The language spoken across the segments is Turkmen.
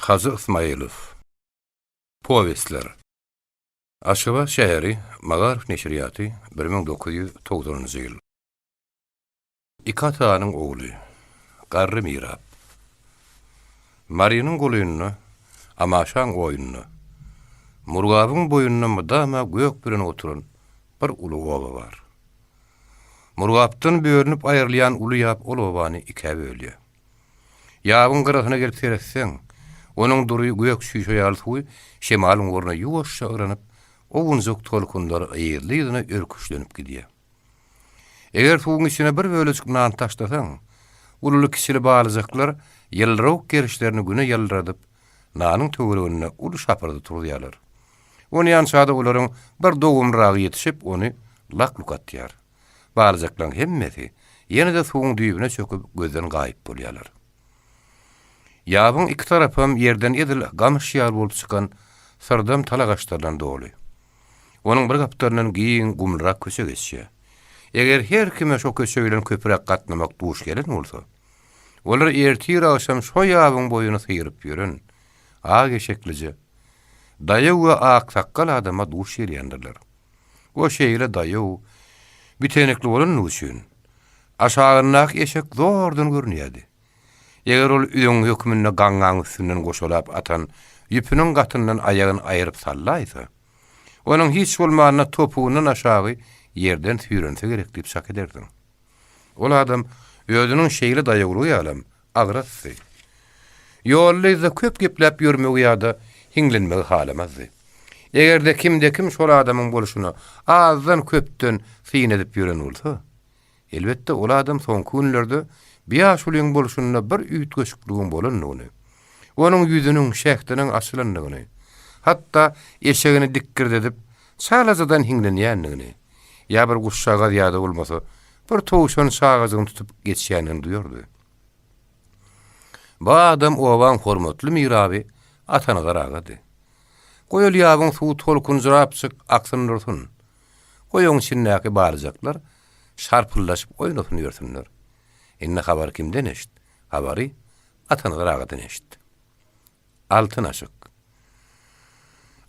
Hacı Ismailov. Povestler. Aşgabat şäheri, Magarif neşriýaty 1990-njy ýyl. İki atanyň ogly, Garry Mirap. Maryanyň golynyny, amaşaň oýunyny. Murgabyň boýundan mydama gök bilen oturan bir uly oba bar. Murgapdan böýrünip aýrylýan uly ýap ol obany iki bölýär. Ýabyň gyragyna gelip seretseň, onuň duruy gök şüýşe ýalyty şemalyň orna ýuwaşça ıranyp, owunjak tolkundary aýyrly ýygyna örküşlenip gidýär. Eger suwuň içine bir bölecik nan taşlasaň, ululy kişili balyjaklar ýylrak gerişlerini güne ýylradyp, nanyň töweregine uly şapyrdy turýarlar. Ony ýanşada olaryň bir dogumragy ýetişip, ony lakluk atýar. Balyjaklaryň hemmesi ýene-de suwuň düýbüne çöküp gözden gaýyp bolýarlar. Ýabyň iki tarapam yerden edil gamış ýar bolup çykan syrdam talagaçlardan doly. Onuň bir gapdaryndan giň gumrak köse geçýär. Eger her kime şo köse bilen köpürek gatnamak duş gelen bolsa, olar ertir aşam şo ýabyň boýuny syýryp ýören, a geçeklije daýaw we ak sakkal adama duş ýerýändirler. O şeýle daýaw bitenekli bolan üçin aşagynak eşek zordan görnýärdi. Eger ol üýüň hökmünde gaňgaň üstünden goşulap atan ýüpüniň gatyndan aýagyny aýryp sallaýsa, onuň hiç bolmanyna topugynyň aşagy yerden tüýrense gerek diýip şak ederdim. Ol adam özüniň şeýle daýagly ýalam agrasy. Ýollyza köp geplep ýörmegi ýa-da hiňlenmegi halamazdy. Egerde kim şol adamyň boluşyna azdan köpden syn edip ýören bolsa, elbetde ol adam soňky günlerde biýaşulyň boluşyna bir üýtgeçikligiň bolanyny, onuň ýüzüniň şähtiniň açylandygyny, hatda eşegini dikkirdedip çalazadan hiňlenýändigini, ýa bir guşşaga ýa-da bolmasa bir towşan şagazyny tutup geçýänini duýardy. Bu adam owan hormatly Miraby atany garagady. Goýul ýabyň suw tolkunjurapçyk aksyny dursun. Goýuň çinnäki barjaklar şarpyllaşyp oýnasyny ýörtünler. Inne habar kimden eşit? Habary atany garagadan eşit. Altyn aşyk.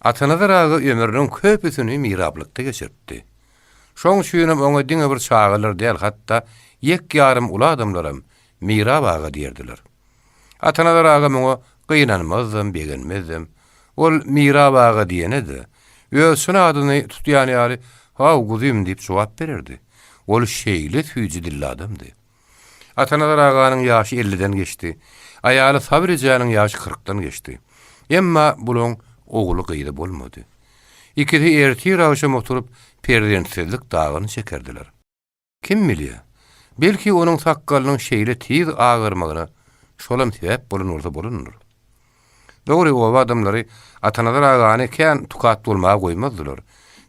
Atany garagy ömrüniň köpüsini Mirablykda geçirdi. Şoň şüýünem oňa diňe bir çağılar däl, hatda ýek ýarym ula adamlarym Mirab aga diýerdiler. Atany garagy moňa gynanmazdım, begenmezdim. Ol Mirab aga diýenedi. Öýsüň adyny tutýan ýaly "Ha, guzym" diýip jogap bererdi. Ol şeýle tüýji dilli adamdy. Atany garaganyň ýaşy 50-den geçdi. Aýaly sabr ejäniň ýaşy 40-dan geçdi. Emma buluň ogly gyýdy bolmady. Ikisi ertir aşam oturup perdentsizlik dagyny çekerdiler. Kim bilýär? Belki onuň sakkalynyň şeýle tiz agyrmagyna şolam sebäp bolanur. Dogry o adamlary atanalar agany kän tukat bolmagy goýmazdylar.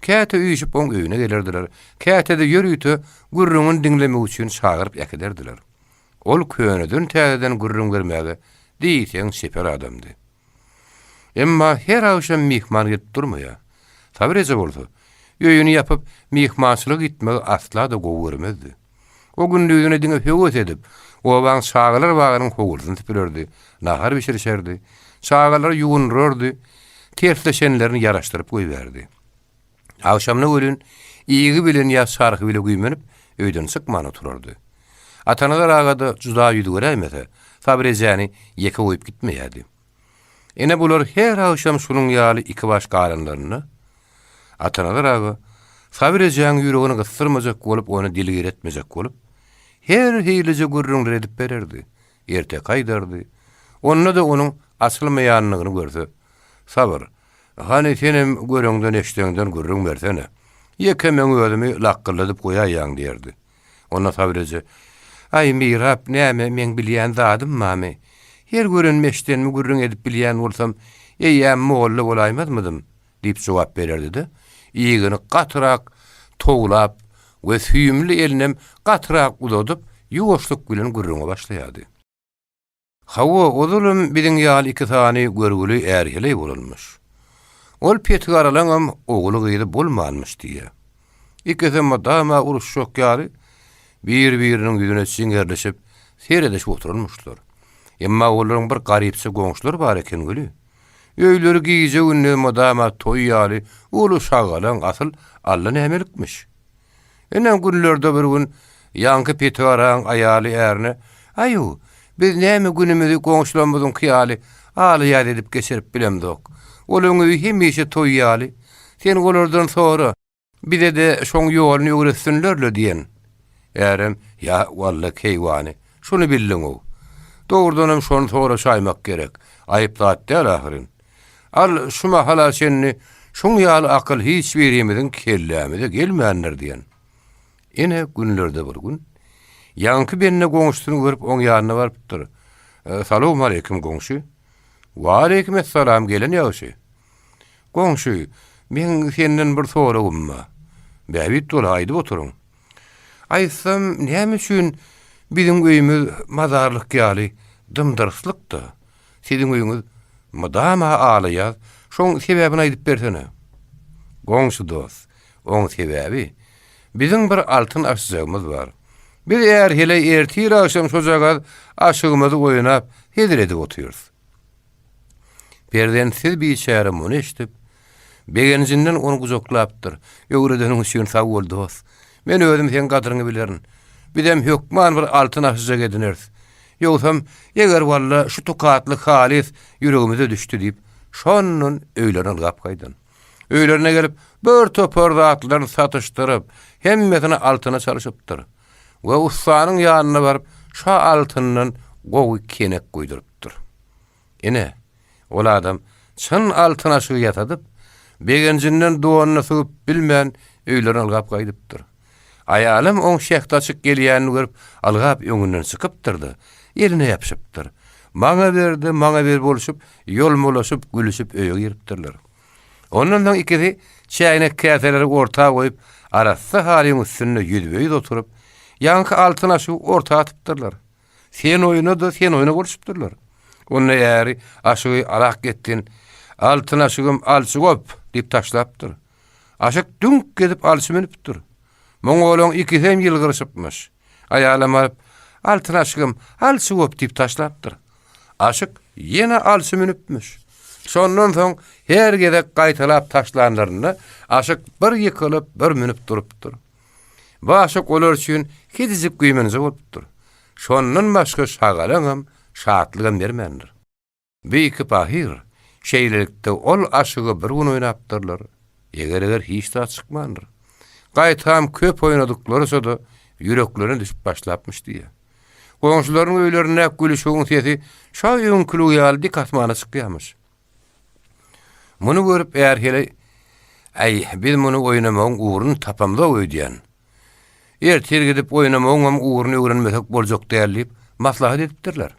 Käte üýüşip oň öýüne gelerdiler. Käte de ýörüýte gurrunun diňlemek üçin çagyryp ýakyderdiler. Ol köňeden täzeden gurrun bermäge diýsen seper adamdy. Emma her aşam mihman gelip durmaýar. Sabr eze bolsa, öýüni ýapyp mihmançylyk etmegi asla da gowurmazdy. O gündüzüne diňe höwet edip, owaň çağalar bagynyň howurdyny tipirerdi, nahar bişirişerdi, çağalar ýuwunrardy, tersleşenlerini ýaraşdyryp goýberdi. Akşamna ölün iýigi bilen ýa şarky bilen güýmenip öýden çykmany turardy. Atanalar agada juda ýüdügerämese, sabr ejäni ýeke goýup gitmeýärdi. Ene bular her akşam şunun ýaly iki baş galanlaryny atanalar aga sabr ejäň ýüregini gysdyrmajak bolup, ony dilgir etmejek bolup, her heýleje gurrunlar edip bererdi. Erte gaýdardy. Onda da onuň asylmaýanlygyny görse, sabr, hani senem görüňden eşdeňden gurrun bersene. Ýeke men özümi lakkyladyp goýaýan diýerdi. Onda sabr eje, "Ay Mirap, näme men bilýän zadym mamy? Her görünmeşden mi gurrun edip bilýän bolsam, eýäm moğully bolaýmazmydym?" diýip jogap bererdi-de. Ýygyny gatyrak toglap we süýümli elinem gatyrak uzadyp ýuwaşlyk bilen gurrunga başlaýardy. Hawa ozulum biziň ýaly iki sany görgüli ärhili bolanmyş. Ol peti garalaňam ogly gyýdy bolmanmyş diýe. Ikisi madama uruşşok ýaly bir-biriniň ýüzüne siňerleşip seredeşip oturmuşlar. Emma olaryň bir garypsy goňşular bar eken gülü. Öýleri giýje günne modama toý ýaly, ulu şagalan asyl Alla nämelikmiş. Enen günlerde bir gün ýanky petwaraň aýaly ärne, "Aýu, biz näme günümizi goňşularymyzyň kyýaly aly ýad edip geçirip bilemdik. Olaň öýi hemişe toý ýaly. Sen olardan sonra bize de şoň ýoluny öwretsinlerle" diýen. Ärem, "Ya walla keýwany, şunu bildiň-o. Dogrudanam şonu sonra şaýmak gerek. Aýyplat däl ahyryň. Al şu mahala senni şoň ýaly akyl hiç berýemediň kellämide gelmänler" diýen. Ene günlerde bir gün ýanky benne goňşuny görüp oň ýanyna barypdyr. "Salam aleykum goňşy." "Wa aleykum assalam gelen ýagşy." "Goňşy, men senden bir soragym bar. Bäbit dolaýdy oturuň. Aýsam, näme üçin bizim öýümüz mazarlyk ýaly dymdyrslykdy? Siziň öýüňiz madama alyýar, şoň sebäbini aýdyp bersene." "Goňşy dost, oň sebäbi bizim bir altyn aşjagymyz bar. Biz eger hele ertir akşam şo jaga aşygymyzy goýunap, hediredip oturýarys. Birden siz bir şäherem muny eşitip, begenjinden onu gujoklapdyr. Öwredeniň üçin sag bol dost. Men özüm sen gadyryňy bilerin. Bidem hökman bir altyn aşjag edineriz. Ýogsam, eger walla şu tokatly halis ýüregimize düşdi diýip, şonun öýlerini algap gaýdyn. Öýlerine gelip, bir topar zatlaryny satyşdyryp, hemmetini altyna çalışypdyr. We ustanyň ýanyna baryp, şo altyndan gowy kenek goýdurypdyr. Ene, ol adam çyn altyn aşygy ýatadyp, begenjinden duanyny sygyp bilmän öýlerini algap gaýdypdyr. Aýalym oň şähde açyk gelýänini görüp, algap öňünden çykypdyrdy. Eline ýapşypdyr. Maňa berdi, maňa ber boluşup, ýolmolaşyp, gülüşüp öýe giripdirler. Ondan ikisi çäýnek käseleri ortaga goýup, arasy halyň üstünde ýüzbeýiz oturup, ýanky altyn aşygy ortaga atypdyrlar. Sen oýnada, sen oýna boluşupdyrlar. Onda ýary aşygy alak getdin, altyn aşygym alçy gop diýip taşlapdyr. Aşyk dünk edip alçy menipdir. Moňgolyň ikisi hem ýylgyryşypmyş. Aýalym alyp, altyn aşygym alçy gop diýip taşlapdyr. Aşyk ýene alçy menipmiş. Şondan soň her gedek gaýtalap taşlanlaryny aşyk bir ýykylyp bir menip durupdyr. Bu aşyk olar üçin kedizip güýmenje bolupdyr. Şondan başga şagalaňam şatlygam bermendir. Beýki pahir şeýlelikde ol aşygy bir gün oýnapdyrlar. Eger hiç de çykmandyr. Gaýtam köp oýnadyklary soda ýüreklerine düşüp başlapmış diýe. Goňşularyň öýlerine gülüşüň sesi şo ýöňkülü ýaly dik asmana çykýarmyş. Muny görüp eger hele, "Ay, biz muny oýnamagyň uğruny tapamda öýdýän. Ertir gidip oýnamagyň uğruny öwrenmesek boljak" diýip diýip maslahat edipdirler.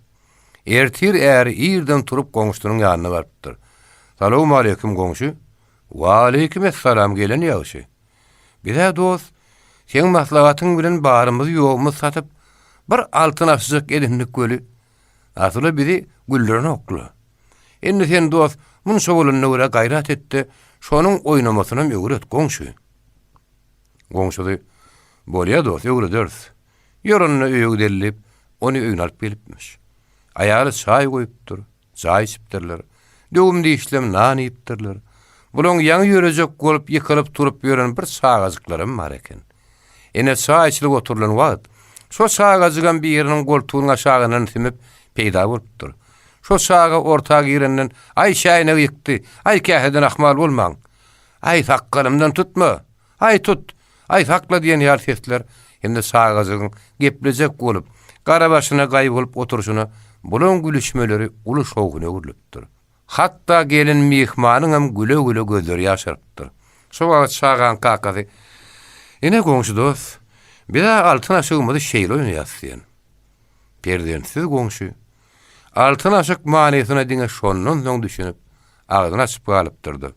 Ertir eger ýerden turup goňşunyň ýanyna barypdyr. "Salam aleykum goňşy." "Wa aleykum assalam gelen ýagşy. Bize dost, sen maslahatyň bilen barymyzy ýogumyz satyp, bir altyn aşjak edinlik göli. Asyly bizi güllerine okla. Endi sen dost, munşa bolanyna görä gaýrat etdi, şonuň oýnamasyna öwret goňşy." Goňşy, "Bolýa dost, öwrederiz." Ýörünne öýüg delip, onu öýüne alyp gelipmiş. Aýaly çaý goýupdyr, çaý içipdirler. Döwümde işlem nan ýipdirler. Bulan ýaňy ýörejek bolup ýykylyp turup ýören bir çağajyklarym bar eken. Ene çaý içilip oturulan wagt, şo çağajygan bir ýeriniň goltugynyň aşagyndan simip peýda bolupdyr. Şo çağa ortaga girenden, "Ay şäýne ýykdy, ay käheden ahmal bolmaň. Ay saqqalymdan tutma. Ay tut. Ay sakla" diýen ýar sesler ende çağajygyň geplejek bolup, gara başyna gaýy bolup oturuşyna bulan gülüşmeleri uly şowguny öwürlüpdir. Hatta gelin mihmanyň hem güle-güle gözleri ýaşarypdyr. Şo wagt çağan kakasy, "Ene goňşy dost, bize altyn aşygymyzy şeýle oýnaýasyn." "Perdensiz goňşy." Altyn aşyk manysyna diňe şondan soň düşünüp, agzyny açyp galypdyrdy.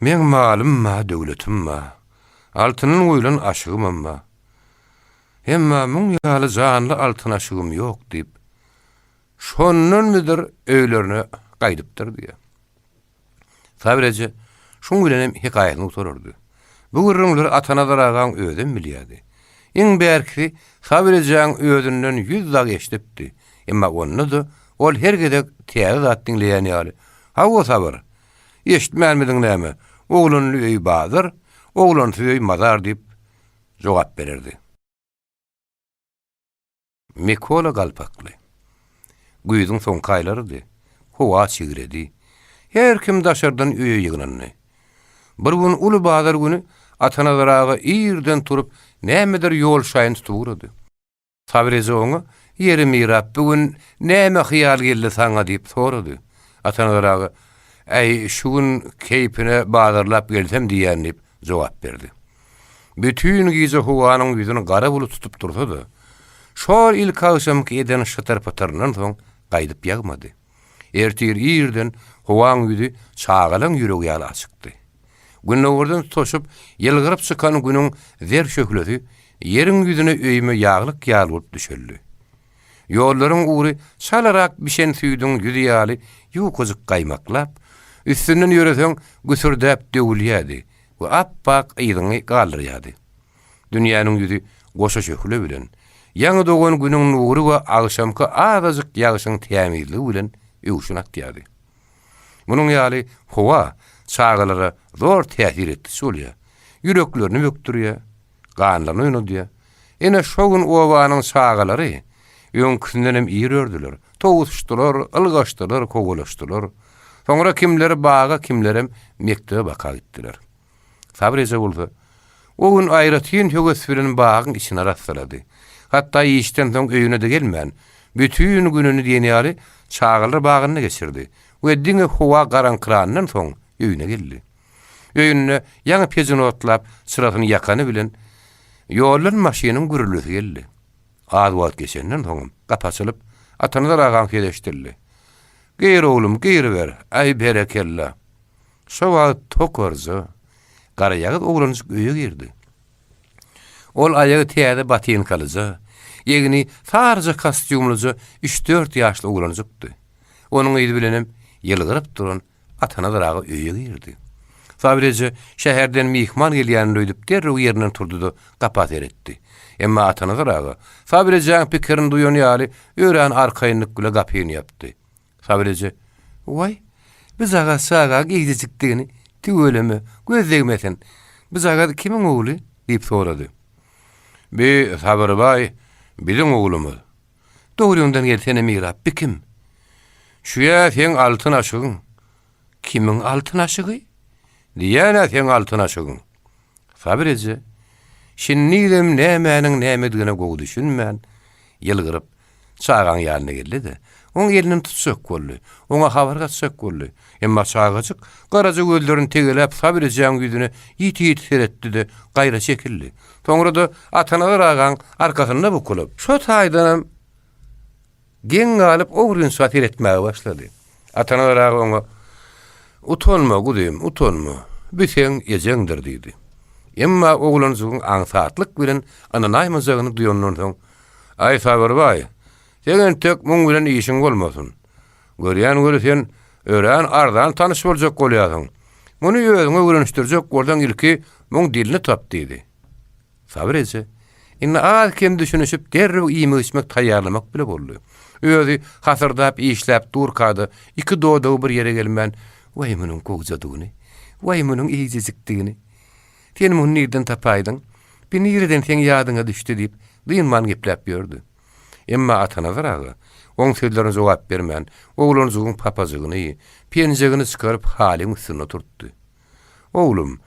"Men malym-ma, döwletim-ma, altynyň goýulan aşygym-ma. Hemma muň ýaly janly altyn aşygym ýok" diýip, şondan midir öýlerine gaýdypdyr diýe. Sabirece şoň bilen hikaýatyny sorardy. Bu gürrüňler atanadan özüm bilýärdi. Iň bärki Sabireceň özünden 100 dag eşdipdi. Emma onu da ol her gedek täze zat dinleýän ýaly. Ha o sabır. Eşitmänmidin näme? Oğlanyň öýü bazyr, oğlanyň öýü mazar diýip jogap bererdi. Mikola galpakly. Güýüziň soň kaýlarydy. Howa çygyredy. Her kim daşardan öýe ýygnandy. Bir gün uly bazar güni atanadaragy ýerden turup nämedir ýol şaýyn tuturdy. Sabreze oňa "Ýeri mirap, bugün näme hyýal geldi saňa?" diýip sorady. Atanadaragy "Ey, şu gün keypine bazarlap gelsem" diýen diýip jogap berdi. Bütün gize howanyň ýüzüni gara bulut tutup durdy. Şol ilk akşamky eden şatar patarынан soň gaýdyp ýagmady. Ertir ýerden howaň ýüzi çağalan ýüregi ýaly açykdy. Günnäwirden toşup ýylgyryp çykan günüň zer şöhleti ýeriň ýüzüne öýme ýaglyk ýaly bolup düşeldi. Ýollaryň ury şalarak bişen süýdüň ýüzi ýaly ýukuzyk gaýmaklap, üstünden ýöreseň güsürdäp döwülýärdi we appak ýygyny galdyrýardy. Dünýäniň ýüzi goşa şöhle bilen, ýaňy dogan günüň nury we agşamky azazyk ýagyşyň tämizligi bilen ýuşunakdy. Munyň ýaly howa çağalara zor täsir etdi şolýa. Yüreklerini böktürýär, ganlaryny oýnadýar. Ene şo gün owanyň çağalary ýöňkünden hem ýer ördüler. Towuşdylar, ylgaşdylar, kogulaşdylar. Soňra kimleri baga, kimleri mektebe baka gitdiler. Sabreze bolsa, o gün aýratyn höweslerini bagyň içine rastlady. Hatda ýeşden soň öýüne de gelmän, bütün gününi diýeni çağalar bagyny geçirdi. We diňe howa garankrandan soň öýüne geldi. Öýünde ýaňy pejini otlap, sıratyny ýakany bilen ýollan maşynyň gürülüsi geldi. Az wagt geçenden soň gapy açylyp, atanalar agan kedeşdirdi. "Geýir oglum, geýir ber, aý berekella." Şo wagt tokorza, gara ýagyt oglanyk öýe girdi. Ol aýagy täze batyn kalyja, ýegini sarja kostyumlyja 3-4 ýaşly oglanjykdy. Onuň ýyly bilenem ýylgyryp duran atanadaragy öýe girdi. Sabreze şäherden mihman gelýänini öýdüp derrew ýerinden turdy-da gapat eretdi. Emma atanadaragy Sabrezeň pikirini duýan ýaly öýrän arkaýynlyk güle gapyny ýapdy. Sabreze "Way, biz aga saga giýdijikdigini tüweleme, gözlegmesen. Biz aga kimiň ogly?" diýip sorady. "Be Sabirbay, biziň oglumyz. Dogryňdan gelsene mirap, bikim? Şuya sen altyn aşygyň." "Kimiň altyn aşygy?" "Diýene sen altyn aşygyň." Sabreze "Şinnidem nämäniň nämedigine gowy düşünmän." Ýylgyryp çağan ýalyna geldi-de. Oň elini tutsak boldy. Oňa habar gatsak boldy. Emma çağaçyk garaja gözlerini tegelep Sabrezeň ýüzüne ýit-ýit seretdi-de gaýra çekildi. Soňra da atanalar agan arkasynda bukulyp, şo taýdan geň galyp ogryn satir etmäge başlady. Atanalar agan "Utanma gudym, utanma. Biseň ýejeňdir" diýdi. Emma oglanyň aňsatlyk bilen ananaýmazygyny duýandan soň "Aý Sabirbay, sen tek muň bilen işiň bolmasyn. Görýän görsen ören ardan tanyş boljak bolýasyň. Muny ýöňe öwrenişdirjek bolsaň ilki muň dilini tap" diýdi. Sabreze inne az kim düşünüşip derrew iýme içmek taýýarlamak bile boldy. Özi hasardap işläp durkady, iki doda bir ýere gelmän, "Way munyň gowjadygyny, way munyň iýjejikdigini. Sen muny nirden tapaýdyň? Bir nirden sen ýadyňa düşdi" diýip dynman gepläp ýördi. Emma atanadaragy oň sözlerine jogap bermän, oglanyň papazygyny, penjegini çykaryp halyň üstüne turtdy. "Oglum,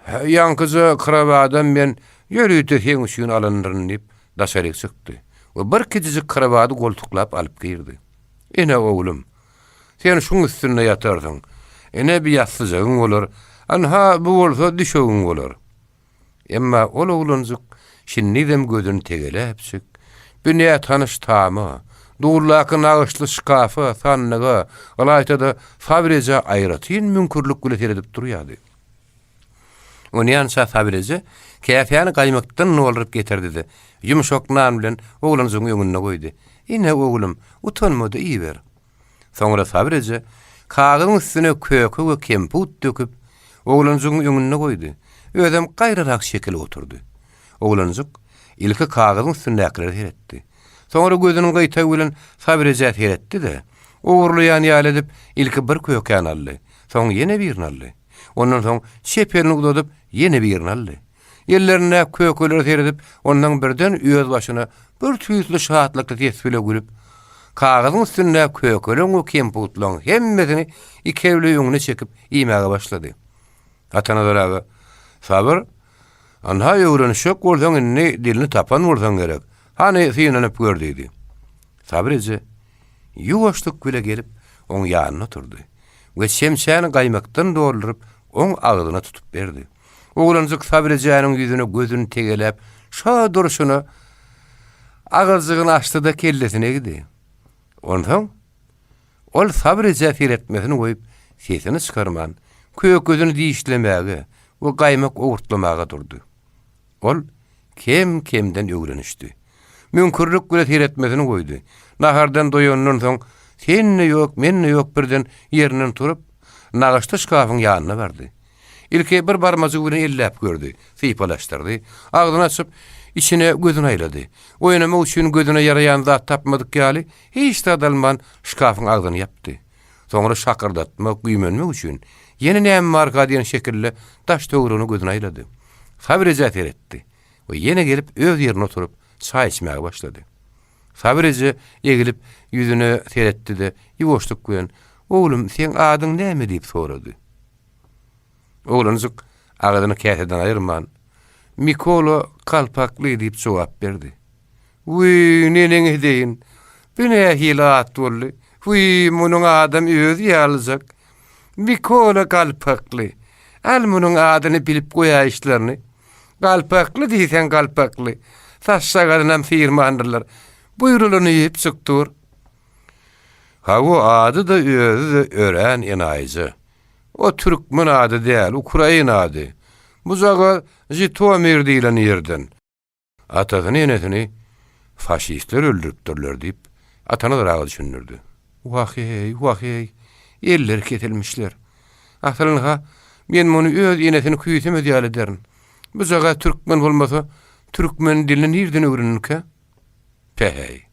ýankyzy karabadan men ýörüýte sen üçin alandyryň" diýip daşaryk çykdy. We bir kijiji karabady goltuklap alyp girdi. "Ene oglum, sen şuň üstüne ýatarsyň. Ene bir ýatsyjyň bolar, anha bu bolsa düşegiň bolar." Emma ol oglanyk şinnidem gözüni tegelep çyk. "Bünä tanyş tama, dugurlaky nagyşly şkafy, sannyga, galaýtada Sabreze aýratyn mümkürlük güle teredip durýardy. Onyan Sabreze käfäni gaýmakdan nolaryp getirdi-de. Ýumşak nan bilen oglanyň ýöňüne goýdy. "Ine oglum, utanmady iýber." Soňra Sabreze kagyň üstüne kökü we kemput döküp oglanyň ýöňüne goýdy. Özüm gaýrarak şekil oturdy. Oglanyk ilki kagyň üstüne äkler etdi. Soňra gözüniň gytagy bilen sabirejät eretdi-de, owurlayan ýaly edip ilki bir köýken aldy. Soň ýene birini aldy. Ondan soň şeperini uzadyp ýene birini aldy. Ýellerine köýkeler seredip, ondan birden öýüz başyna bir tüýsli şahatlykly tesbile gülüp, kagazyň üstünde köýkelen we kemputlaň hemmesini ikewli ýöňüne çekip iýmäge başlady. Atanalar sabır, anha öwrenişek bolsaň inni dilini tapan bolsaň gerek. Hani synanyp gördüýdi. Sabır eze ýuwaşlyk bile gelip oň ýanyna oturdy. We şemşäni gaýmakdan doldurup oň agyna tutup berdi. Oğlanjyk sabır ejeňiň ýüzüne gözüni tegelep, şa duruşuny agyrjygyny açdy da kellesine gidi. Ondan ol sabır ejer etmesini goýup sesini çykarman, köýek gözüni diýişlemäge we gaýmak owurtlamaga durdy. Ol kemden öwrenişdi. Mümkünlik bile etmesini goýdy. Nahardan doýandan soň "Sen ýok, men ýok" birden ýerinden turup, nagaşdy şkafyň ýanyna bardy. İlki bir barmajyk bilen elläp gördü, sypalaşdyrdy. Agdyny açyp içine gözüni aýlady. Oýnamak üçin gözüne yarayan zat tapmadyk ýaly, hiç tadalman şkafyň agdyny ýapdy. Soňra şakyrdatmak, güýmenmek üçin ýene näme marka diýen şekilde taş töwrüni gözüne aýlady. Sabir ejät etdi. O ýene gelip öz ýerine oturup çay içmäge başlady. Sabir eje egilip ýüzüne seretdi-de ýuwaşlyk bilen "Oglum, sen adyň näme?" diýip sorady. Oğlanjyk agadyny käseden aýyrman, "Mikola Kalpakly" diýip jogap berdi. "Uy, neneňe deýin, bine hilat boldy. Uy, munuň adam öz ýalyjak. Mikola Kalpakly. Al munuň adyny bilip goýa işlerini. Kalpakly diýsen Kalpakly. Taşşagarynam firmandyrlar. Buýrulany ýep çykdyr." Hawa ady da özü de ören enaýjy. O Türkmen ady däl, Ukraina ady. Bu zaga Jitomir diýilen ýerden. Atasyny enesini faşistler öldüripdirler diýip atana daragy düşünürdi. Wahey, eller ketilmişler. Aslynha men muny öz enesini küýsem ýaly derin. Bu zaga Türkmen bolmasa, Türkmen dilini ýerden öwrenirke? Pehey.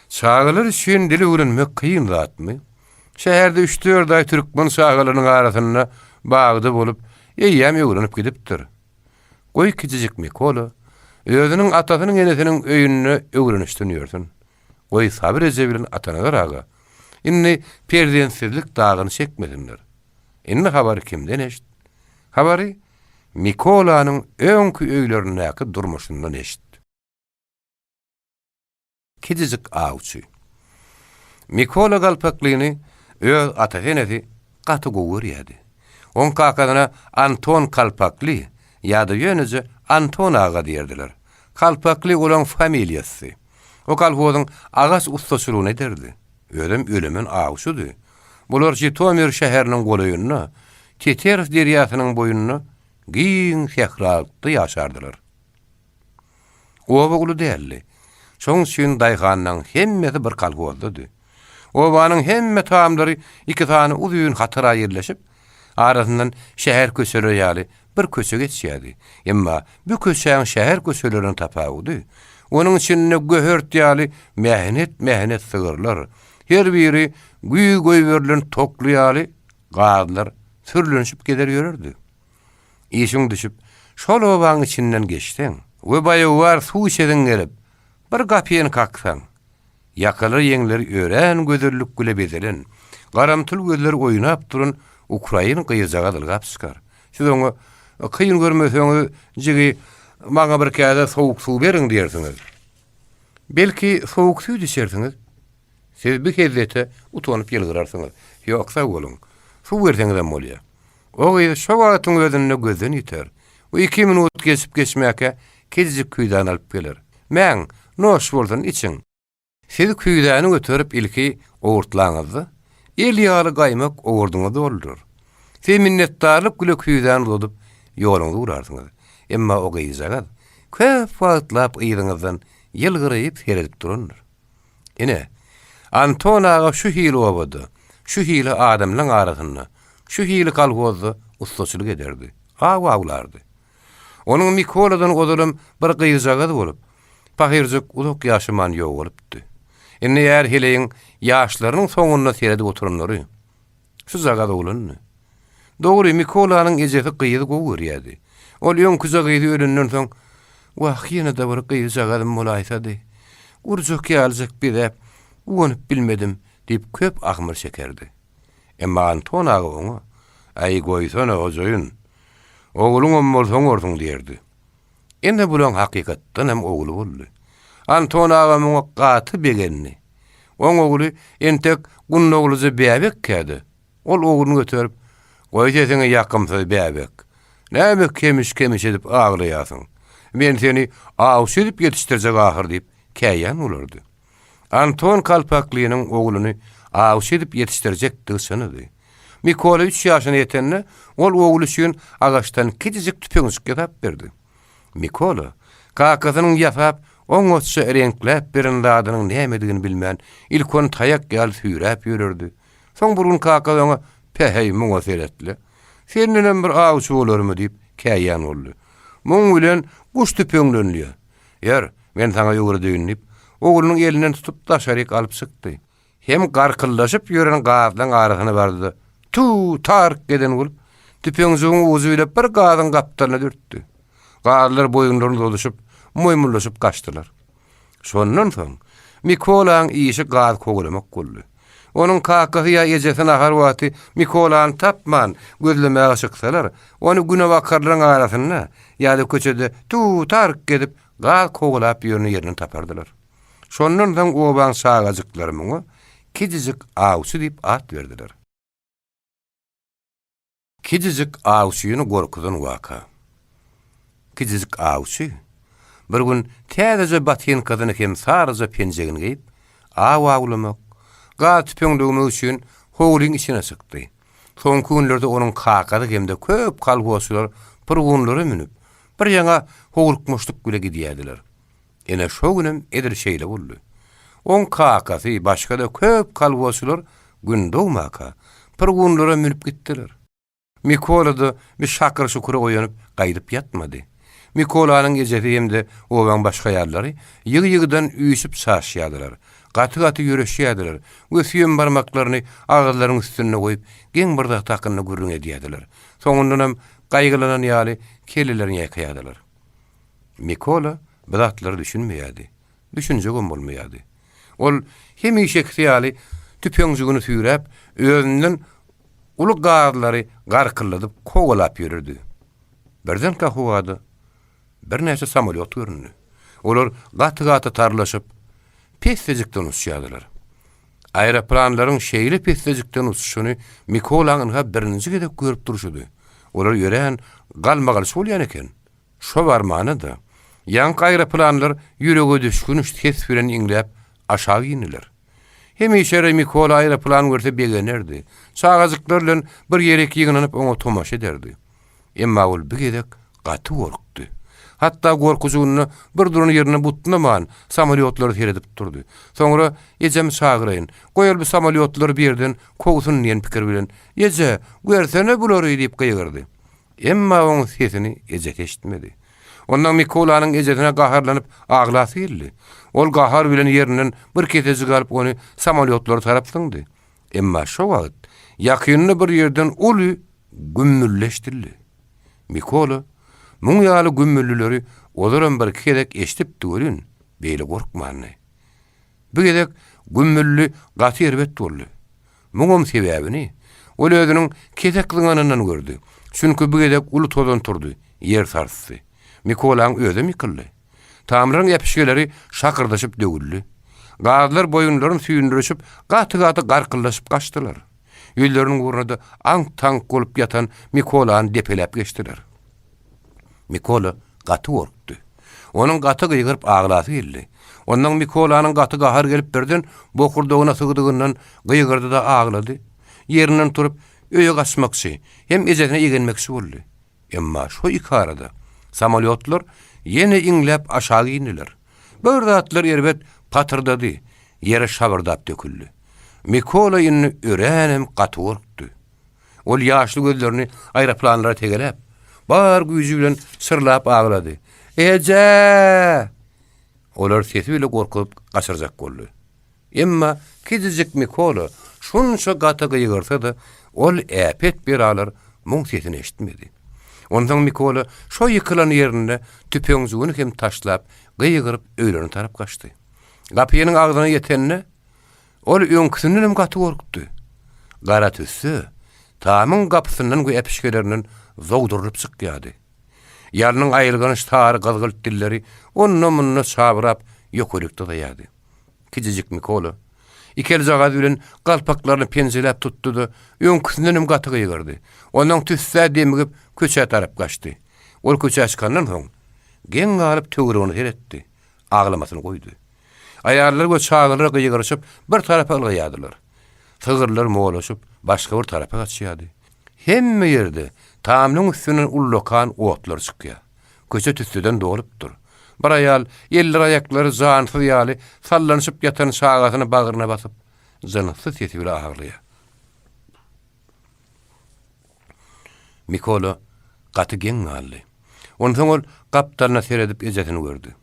Çağalar üçin dili öwrenmek kıyyn zatmy? Şäherde 3-4 ay Türkmen şagalarynyň arasyna bagdy bolup, ýeýäm öwrenip gidipdir. Goý kiçijik Mikola, özüniň atasynyň enesiniň öýünde öwrenişden ýörsin. Goý sabir eje bilen atanalar aga. Inni perdensizlik dagyny çekmedinler. Inni habary kimden eşit? Habary Mikolanyň öňkü öýlerindäki durmuşyndan eşit. Kiçijik awçy. Mikola Kalpaklyny öz atasenesi gaty gowurýady. On kakadyna Anton Kalpakly ýa-da ýönüje Anton aga diýerdiler. Kalpakly olan familiýasy. O kalpozyň agas ustaçylygyny ederdi. Ölüm ölümün awçydy. Bular Jitomir şäheriniň golaýyna, Teteris derýasynyň boýunyna giň şähratda ýaşardylar. Oba ulu dälli. Şoň üçin daýganyň hemmesi bir kalpozdy. Obanyň hemme taamlary iki tany uzun hatyra ýerleşip, arasyndan şäher köçeleri ýaly bir köçe geçýärdi. Emma bu köçeň şäher köçelerini tapawdy. Onuň içinde göhört ýaly mehnet sygyrlar. Her biri güýgoý berilen tokly ýaly gadylar sürlenişip gider ýörerdi. Işiň düşüp, şol obanyň içinden geçdiň. We baýawar suw içeden gelip, bir gapyny kaksaň. Yakalar yeňleri ören gözürlük güle bezelen, garamtyl gözler oýnap durun Ukraina gyýjaga dylgap çykar. Siz oňa kıyın görmeseňiz, jigi maňa bir käde sowuk suw beriň diýersiňiz. Belki sowuk suw içersiňiz, siz bir kezdete utanyp ýylgyrarsyňyz. Ýoksa bolun, suw berseňizem bolýar. O gyýy şo wagtyň özüne gözden ýeter. O 2 minut geçip geçmäke kiçik küýdan alyp gelir. Mäň noş bolsun içiň. Siz küýdäni götürip ilki owurtlaňyzy, el ýaly gaýmak owurduňyzy doldur. Siz minnetdarlyk güle küýdäni uzadyp ýoluňyzy urarsyňyz. Emma o gyýjaga köp wagtlap ýygyňyzdan ýylgyryp seredip durunlar. Ine Anton aga şu hili obady, şu hili adamlaryň arasyna, şu hili kalpozy ustaçylyk ederdi. Awlardy. Onuň Mikoladan godalym bir gyýjaga bolup, Pahirjik uzak ýaşaman ýok bolupdy. Indi ýer heleýin ýaşlarynyň soňuna seredi oturanlary. Şu zagada bolanmy? Dogry Mikolanyň ejesi gyýdy gowurýady. Ol ýön kuza gyýdy ölünden soň wah ýene de bir gyýdy zagadym bolaýsady. Urjak ýaljak bire uňup bilmedim diýip köp agmyr şekerdi. Emma Anton ağa oňa "Ay goýsana ojoyun. Ogluň bolsaň orduň" diýerdi. Ende bulan hakykatdan hem oglu boldy. Anton ağa muňa gaty begenni. Oň ogly entek gunun ogluzy bäbek kädi. Ol ogluny götürüp "Goýsana ýakymsy bäbek. Näme kemiş edip aglaýasyň? Men seni awşy edip ýetişdirjek ahir" diýip käýän bolardy. Anton kalpaklynyň ogluny awşy edip ýetişdirjek düşündi. Mikola 3 ýaşyna ýetende ol ogly üçin agaçdan kitijik tüpeňizge tap berdi. Mikola kakasynyň ýapap oňçy reňkläp birin ladynyň nämedigini bilmän ilk on taýak ýaly süýräp ýürürdi. Soň bir gün kaka oňa "Pehe muňa seretli. Senden bir awçy bolarmy?" diýip käýän boldy. "Muň bilen guş tüpeňlenýär. Ýer, men saňa ýogry diýinip, oglunyň elinden tutup daşaryk alyp çykdy. Hem garkyllaşyp ýören gazyň arasyna bardy. Tu tark geden bolup, tüpeňiziň uzy bilen bir gazyň gapdalyna dürtdi. Gaýlar boyunlaryny doluşyp, moýmullaşyp kaçdylar. Şondan soň Mikolanyň işi gaz kogulamak boldy. Onun kakasy ýa ejesine ahar wagty Mikolany tapman gözlemäge çyksalar, onu güne wakarlaryň arasyna ýa-da köçede tu tark gedip gaz kogulap ýörni ýerini tapardylar. Şondan soň obaň sagajyklary muňa Kidijik awçy diýip at berdiler. Kidijik awçyny gorkudan waka. Kidijik awçy bir gün täze batýan kazyny hem sarıza penjegini giyip awa awlamak, gaz tüpeňligimi üçin howlyň içine çykdy. Soňky günlerde onuň kakady hemde köp kalboslar purgunlary minip bir ýaňa howlukmuşlyk güle gidýärdiler. Ene şo günem edir şeýle boldy. On kakasy başga da köp kalboslar gün dowmaka purgunlara minip gitdiler. Mikola da bir şakır şukura oýanyp gaýdyp ýatmady. Mikolanyň ejesi hemde owaň başga ýarlary ýygy-ýygydan üýsüp saşýardylar. Gaty-gaty ýöreşýärdiler. Gösüýen barmaklaryny agzlarynyň üstüne goýup, geň bir takyny gürrüň edýärdiler. Soňundan hem gaýgylanan ýaly kelelerini ýaýkaýardylar. Mikola bu zatlary düşünmeýärdi. Düşünjek bolmaýardy. Ol hemişe ýaly tüpeňjigini süýräp, özünden ulu gazlary garkylladyp kogulap ýürürdi. Birden kahwady bir näçe samolyot göründü. Olar gaty-gaty tarlaşyp pesdejikden uçýardylar. Aeroplanlaryň şeýle pesdejikden uçuşyny Mikolanyň birinji gedip görüp duruşdy. Olar ýören galmagal bolýan eken. Şo barmany da ýanky aeroplanlar ýürege düşkün ses bilen iňläp aşağı ýiniler. Hemişe Mikola aeroplan görse begenerdi. Sagazyklar bilen bir ýerek ýygynyp oňa tomaş ederdi. Emma ol bir gedek gaty gorkdy. Hatta gorkujugyny bir durun ýerine butnaman samolyotlar seredip durdy. Soňra ejem çagyraýyn. Goýal bu samolyotlar birden kogusyn diýen pikir bilen "Eje, görsene bulary" diýip gaýyrdy. Emma oň sesini eje eşitmedi. Ondan Mikolanyň ejesine gaharlanyp aglasy geldi. Ol gahar bilen ýerinden bir ketejik alyp onu samolyotlara tarap syňdy. Emma şo wagt ýakynly bir ýerden uly gümmülleşdirdi. Mikola muň ýaly gümmüllüleri olaran bir kedek eşitip duryn, beýle gorkmany. Bu kedek gümmüllü gaty erbet boldy. Muňam sebäbini ol özüniň kedekligininden gördü. Çünki bu kedek uly tozan turdy, ýer sarsdy. Mikolaň özü mikildi. Tamryň ýapyşgeleri şakyrdaşyp dögüldi. Gazlar boyunlaryny süýündirişip, gaty-gaty garkyllaşyp kaçdylar. Ýüzleriniň gurrunda aň-taň bolup ýatan Mikolany depeläp geçdiler. Mikola gaty gorkdy. Onuň gaty gyýgyryp aglasy geldi. Ondan Mikolanyň gaty gahar gelip birden bokurdagyna sygdygyndan gyýgyrdy da aglady. Ýerinden turup öýe gaçmakçy, hem ejesine ýegenmekçi boldy. Emma şo iki arada samolyotlar ýene iňläp aşağı ýiniler. Bir zatlar erbet patyrdy, ýere şabardap döküldi. Mikola ýene örenem gaty gorkdy. Ol ýaşly gözlerini aeroplanlara tegelep, bar güýji bilen sırlap aglady. "Eje! Olar sesi bile gorkup kaçırjak boldy. Emma kizicik Mikola şunça gata gıygırsa da ol äpet bir alar muň sesini eşitmedi. Ondan Mikola şo yıkılan yerinde tüpeňjüni hem taşlap gıygırıp öýlerini tarap kaçty. Gapynyň agdyna ýetenne ol öňküsinden hem gaty gorkdy. Gara tüssü tamyň gapysyndan goý epişkelerinden zogdurup çykýady. Ýarnyň aýylgany şary gazgylt dilleri onunla munna çabyrap ýokurykda daýady. Kicicik Mikola ikel jagad bilen galpaklaryny penjelep tutdy-da öňküsinden hem gaty gıygyrdy. Onuň tüssä demigip köçe tarap kaçty. Ol köçe açkandan soň geň galyp töweregini heretdi. Aglamasyny goýdy. Aýarlar we çağırlar gıygyrşyp bir tarapa ýadylar. Tygyrlar moğlaşyp başga bir tarapa kaçýady. Hemme ýerde tamyň üstünden ullokan otlar çykýar. Köçe tüssüden dolupdyr. Bir aýal eller aýaklary zansyz ýaly sallanyşyp ýatan şagatyny bagyryna basyp janysyz sesi bilen aýrlýar. Mikola gaty geň galdy. Ondan ol gapdalyna seredip ejetini gördü.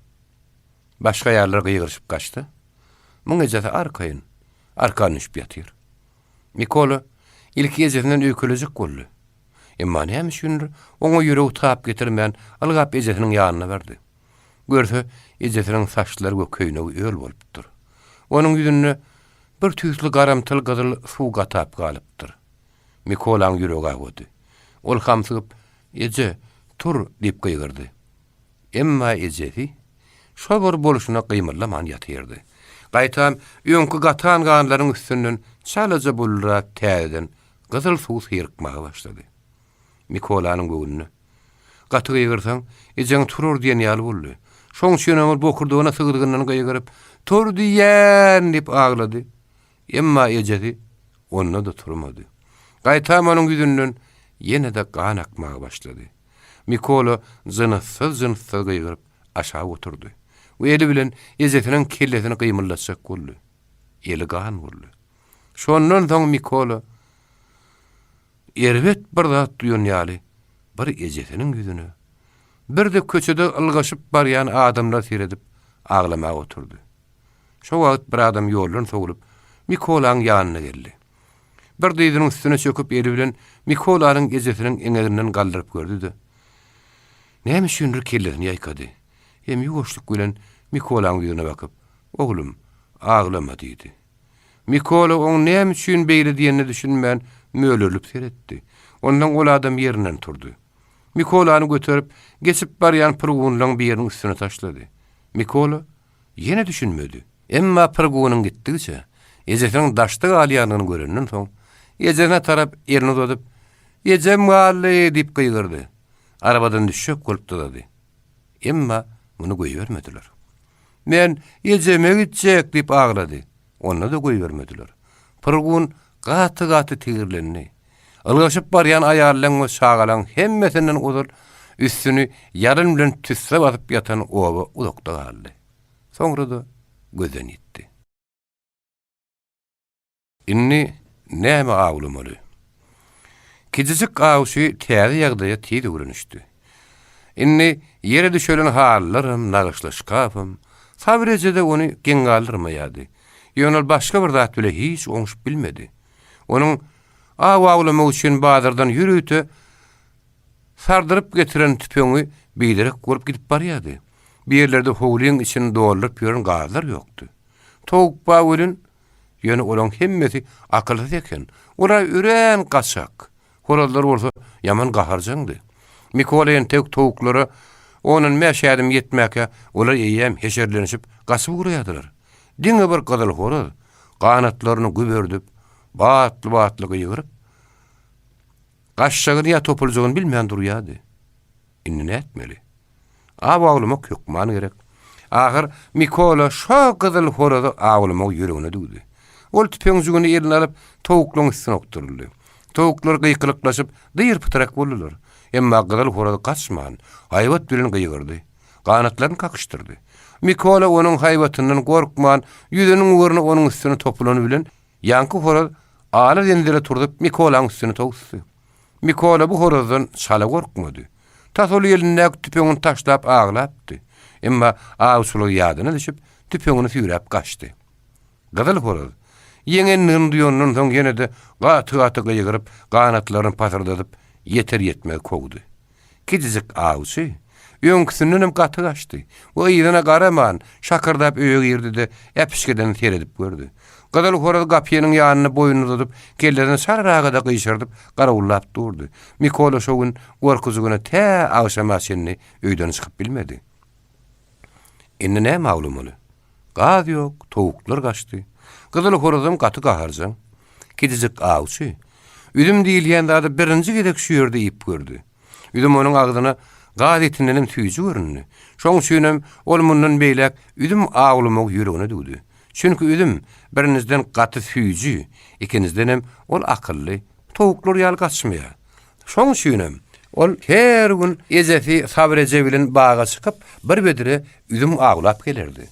Başga ýerler gıygyrşyp kaçty. Muň ejeti arkany düşüp ýatyr. Mikola ilki ejetinden öýkelejek boldy. Emma näme üçin oňa ýüregi tap getirmän algap ejetiniň ýanyna berdi. Görse ejetiniň saçlary köýne öýül bolupdyr. Onuň ýüzüne bir tüýsli garamtyl gyzyl suw gatap galypdyr. Mikolaň ýüregi agdy. Ol hamsyp "Eje, tur" diýip gıygyrdy. Emma ejeti şo bir boluşuna gymyrlaman ýatyrdy. Gaýtam öňkü gatan ganlaryň üstünden çalaja bulrak täzeden gyzyl suw syrykmaga başlady. Mikolanyň göwnüne gaty gıygyrsaň ejeň turur diýen ýaly boldy. Şoň şeňe bokurdygyna sygdygyndan gıйgyryp "Tur diýen" diýip aglady. Emma ejeti onda da turmady. Gaýtam onuň ýüzünden ýene-de gan akmaga başlady. Mikola janysyz gıйgyryp aşağı oturdy. We eli bilen ejetiniň kellesini gymyldatjak boldy. Eli gan boldy. Şondan soň Mikola erbet bir zat duýan ýaly bir ejetiniň ýüzüne bir de köçede ylgaşyp barýan adamlar seredip aglamaga oturdy. Şo wagt bir adam ýoldan sogulup Mikolanyň ýanyna geldi. Bir diýdiniň üstüne çöküp eli bilen Mikolanyň ejetiniň eňeginden galdyryp gördü-de. Näme üçin kellesini ýaýkady? Hem ýuwuşlyk bilen Mikolanyň ýüzüne bakyp, "Oglum, aglama" diýdi. Mikola oň näme üçin beýle diýeni düşünmän mölerlip seretdi. Ondan ol adam ýerinden turdy. Mikolany göterip geçip barýan pırgunyň biriniň üstüne taşlady. Mikola ýene düşünmedi. Emma pırgunyň gitdiçe ejetiniň daşdy galýanyny görenden soň ejetine tarap elini uzatyp "Ejem galy" diýip gıygyrdy. Arabadan düşüp golpdady. Emma muny goýbermediler. "Men ejeme gitjek" diýip aglady. Onu da goýbermediler. Pırgun gaty tigirlenni. Ilgaşyp barýan aýallaň we şagalaň hemmesinden uzul üstüni yarın bilen tüsse basyp ýatan oba uzakda galdy. Soňra da gözden ýitdi. Inni näme aglamaly? Kicicik awşy täze ýagdaýa tidi görünüşdi. Inni ýere düşelen hallarym, nagyşlaşkapym, sabirejede onu geň galdyrmaýady. Ýönel başga bir zat bile hiç oňşup bilmedi. Onuň awaglamak üçin bazardan ýürüýte sardyryp getiren tüpeňi bilerek gorup gidip barýady. Bir ýerlerde howlyň içini doldurup ýören gazlar ýokdy. Towuk bagulyn ýöne olaň hemmesi akylsy eken. Ora üren gaçak. Horallar bolsa ýaman gaharjandy. Mikolaýan towuklara onun meşädim ýetmäke olar ýeýem heşerlenişip gaçyp guraýardylar. Diňe bir gadyl horaz ganatlaryny güberdip batly gıýgyryp gaşşagyny ýa topuljagyny bilmän durýardy. Inni näetmeli? Awaglamak ýokman gerek. Ahyr Mikola şo gadyl horazy awlamak ýüregine dugdy. Ol tüpeňjügini eline alyp towuklaryň üstüne oturdy. Towuklar gıýkylyklaşyp dyýır pytarak boldylar. Emma gadyl horazy gaçman, haýbat bilen gıýgyrdy. Ganatlaryny kakışdyrdy. Mikola onuň haýbatyndan gorkman, ýüzüniň uğruna onuň üstüne topulany bilen ýanky horaz ala dendire turdup Mikolanyň üstüne togusdy. Mikola bu horazdan çala gorkmady. Tasol ýelinde tüpeňini taşlap aglapdy. Emma awsulugy ýadyna düşüp tüpeňini süýräp gaçdy. Gyzyl horaz ýeňenniň duýanyň soň ýene de gaty gyýgyryp ganatlaryny patyrdadyp yeter yetmek kogdy. Kidizik awsy öňküsünden hem gaty gaçdy. O ýerine garaman şakırdap öýe girdi de epişkeden teredip gördü. Gyzyl horaz gapynyň ýanyna boýuny tutup kellerini sararaga da gyşyrdyp garawullap durdy. Mikola şogun gorkuzygyna tä awşamasyny öýden çykyp bilmedi. Indi näme maglumy ol? Gaz ýok, towuklar gaçdy. Gyzyl horazym gaty gaharjaň. Kidizik awsy üdüm diýilýän zady birinji gedek şüýerde ýyp gördü. Üdüm onuň agdyna gaz etinden tüýjü görünni. Şoň şüýnem ol mundan beýlek üdüm aglymy ýüregine dugdy. Çünki üdüm birinizden gaty tüýjü, ikinizden hem ol akylly, towuklar ýaly gaçmýar. Şoň şüýnem ol her gün ezefi sabrece bilen bağa çykyp bir bedire üdüm aglap gelerdi.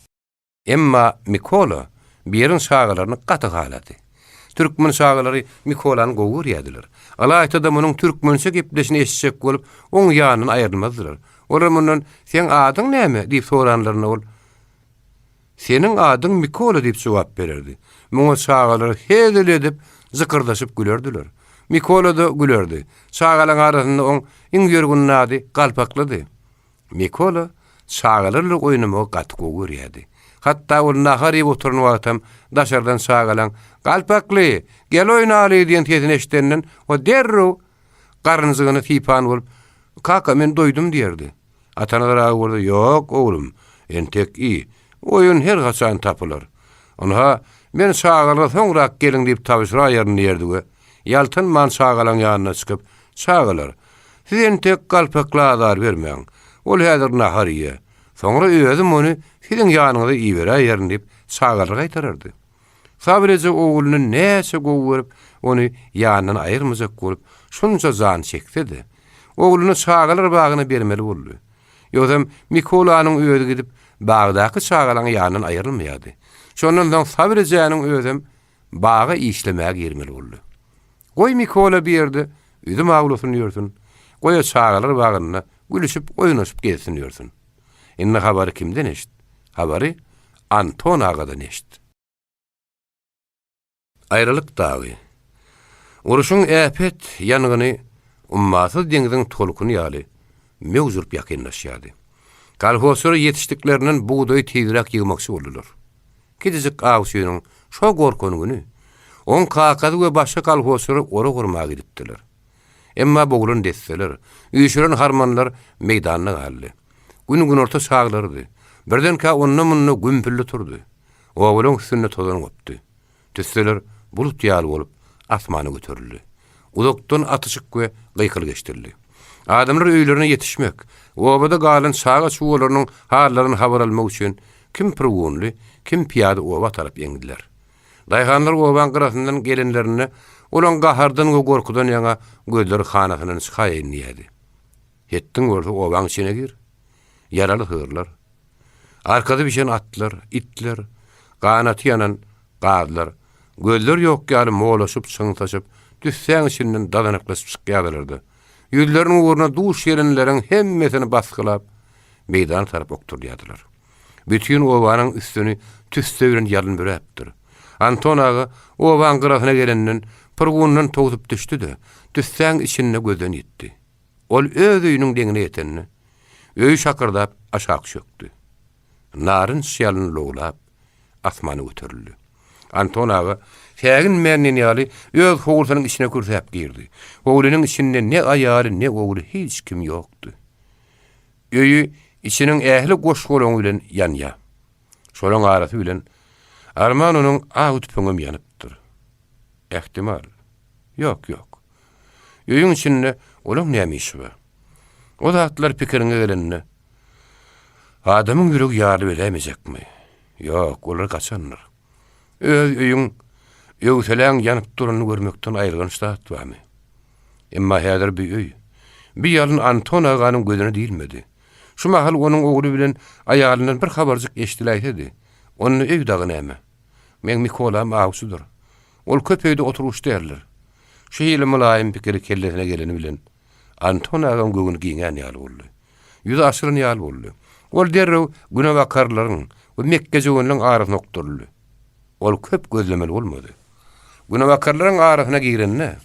Emma Mikola birin şagalaryny gaty galady. Türkmen şagalary Mikolany gowy ýadylar. Alaýta da munyň türkmençe gepleşini eşitjek bolup, oň ýanyny aýrylmazdylar. Olar mundan "Sen adyň näme?" diýip soranlaryna ol "Seniň adyň Mikola" diýip jogap bererdi. Muňa şagalary hedil edip zykyrdaşyp gülerdiler. Mikola da gülerdi. Şagalaň arasynda oň iň ýörgün nady galpaklady. Mikola şagalarly oýnamagy gaty gowy ýady. Hatta ol nahar ýep oturan wagtam daşardan şagalan "Galpakly, gel oýnaly" diýen tezini eşitenden o derru garynzygyny tipan bolup "Kaka, men doýdum" diýerdi. Atanalar agurdy "Ýok oglum, entek iyi. Oyun her gaçan tapylar. Onha men şagalara soňrak geliň diýip tabyşra ýerine ýerdi. Ýaltyn man şagalan ýanyna çykyp "Şagalar, siz entek galpakladar bermeň. Ol häzir nahar ýe. Soňra özüm ony siziň ýanyňyza iýbere ýerin" diýip şagalara gaýtarardy. Sabrece oğlunyň näçe gowy ony ýanyndan aýyrmajak bolup şunça zan çekdi. Oğluny şagalar bagyna bermeli boldy. Ýönem Mikolanyň öýüne gidip bagdaky şagalaň ýanyndan aýrylmaýardy. Şondan soň Sabreceňiň özüm baga işlemäge girmeli boldy. Goý Mikola bir ýerde üzüm aglusyny ýörsün. Goýa şagalar bagyna gülüşip oýnaşyp gelsin ýörsün. Indi habary kimden eşit? Habary Anton agadan eşit. Aýralyk dagy. Uruşun äpet ýanyny ummatsız deňiziň tolkuny ýaly mewzup ýakynlaşýardy. Kalhosary ýetişdiklerinden buğday tezirek ýygmakçy boldylar. Kidizik awsynyň şo gorkonyny on kakady we başga kalhosary ora gurmaga gidipdiler. Emma bogrun desseler, üýşüren harmanlar meýdanyna galdy. Gün orta çaglardy. Birden ka onnun munna gümpüllü turdy. Oğulun üstünde tozan gopdy. Tüsseler bulut ýaly bolup asmana göterildi. Uzakdan atışyk we gykyl geçdirildi. Adamlar öýlerine ýetişmek, obada galan saga çuwalarynyň hallaryny habar almak üçin kim purwunly, kim piýada oba tarap ýeňdiler. Daýhanlar oban gyrasyndan gelenlerini olan gahardan we gorkudan ýaňa gözleri hanasynyň çykaýyn diýdi. Hetdiň görse obaň içine gir. Yaraly hyrlar. Arkada bişen atlar, itler, ganaty ýanan gadylar, gözler ýok ýaly molaşyp çyňtaşyp, düşsäň içinden dadanaklaşyp çykýarlardy. Ýüzleriniň uğruna duş ýerenleriň hemmesini baskylap, meýdan tarap okturýardylar. Bütün obanyň üstüni tüsse bilen ýalyn böräpdir. Anton aga oban gyrasyna gelenden purgundan tozup düşdi-de, düşsäň içine gözden ýetdi. Ol öz öýüniň deňine ýetenni, öýü şakırdap aşağı çöktü. Narın şýalyny lowlap asmana göterildi. Anton aga Kägin mernin ýaly öz howlusynyň içine kürsep girdi. Howlunyň içinde ne aýaly ne ogly hiç kim ýokdy. Öýü içiniň ähli goşgolaň bilen ýanýa. Şolaň arasy bilen Arman onuň awtpyňym ýanypdyr. Ähtimal. Ýok. Öýüň içinde olaň näme işi bar? O zatlar pikirine gelenine adamyň ýüregi ýaly bilemejekmi? Ýok, olar gaçanlar. Öz öýüň ýöwseleň ýanyp durany görmekden aýrylgan ştat barmy? Emma häzir bir öý. Bir ýalyn Anton aganyň gözüne diýilmedi. Şu mahal onuň ogly bilen aýalynyň bir habarjyk eşdiläýdi. Onu öý dagy näme? Men Mikola mawsudur. Ol köpeýde oturuşdy derler. Şu ýyly mulaýym pikiri kellesine geleni bilen Anton agam göwüni giňen ýaly boldy. Ýüzi aşyran ýaly boldy. Ol derrew güne bakarlaryň we Mekke joganyň arasyna nokturly. Ol köp gözlemeli bolmady. Güne bakarlaryň arasyna girenne.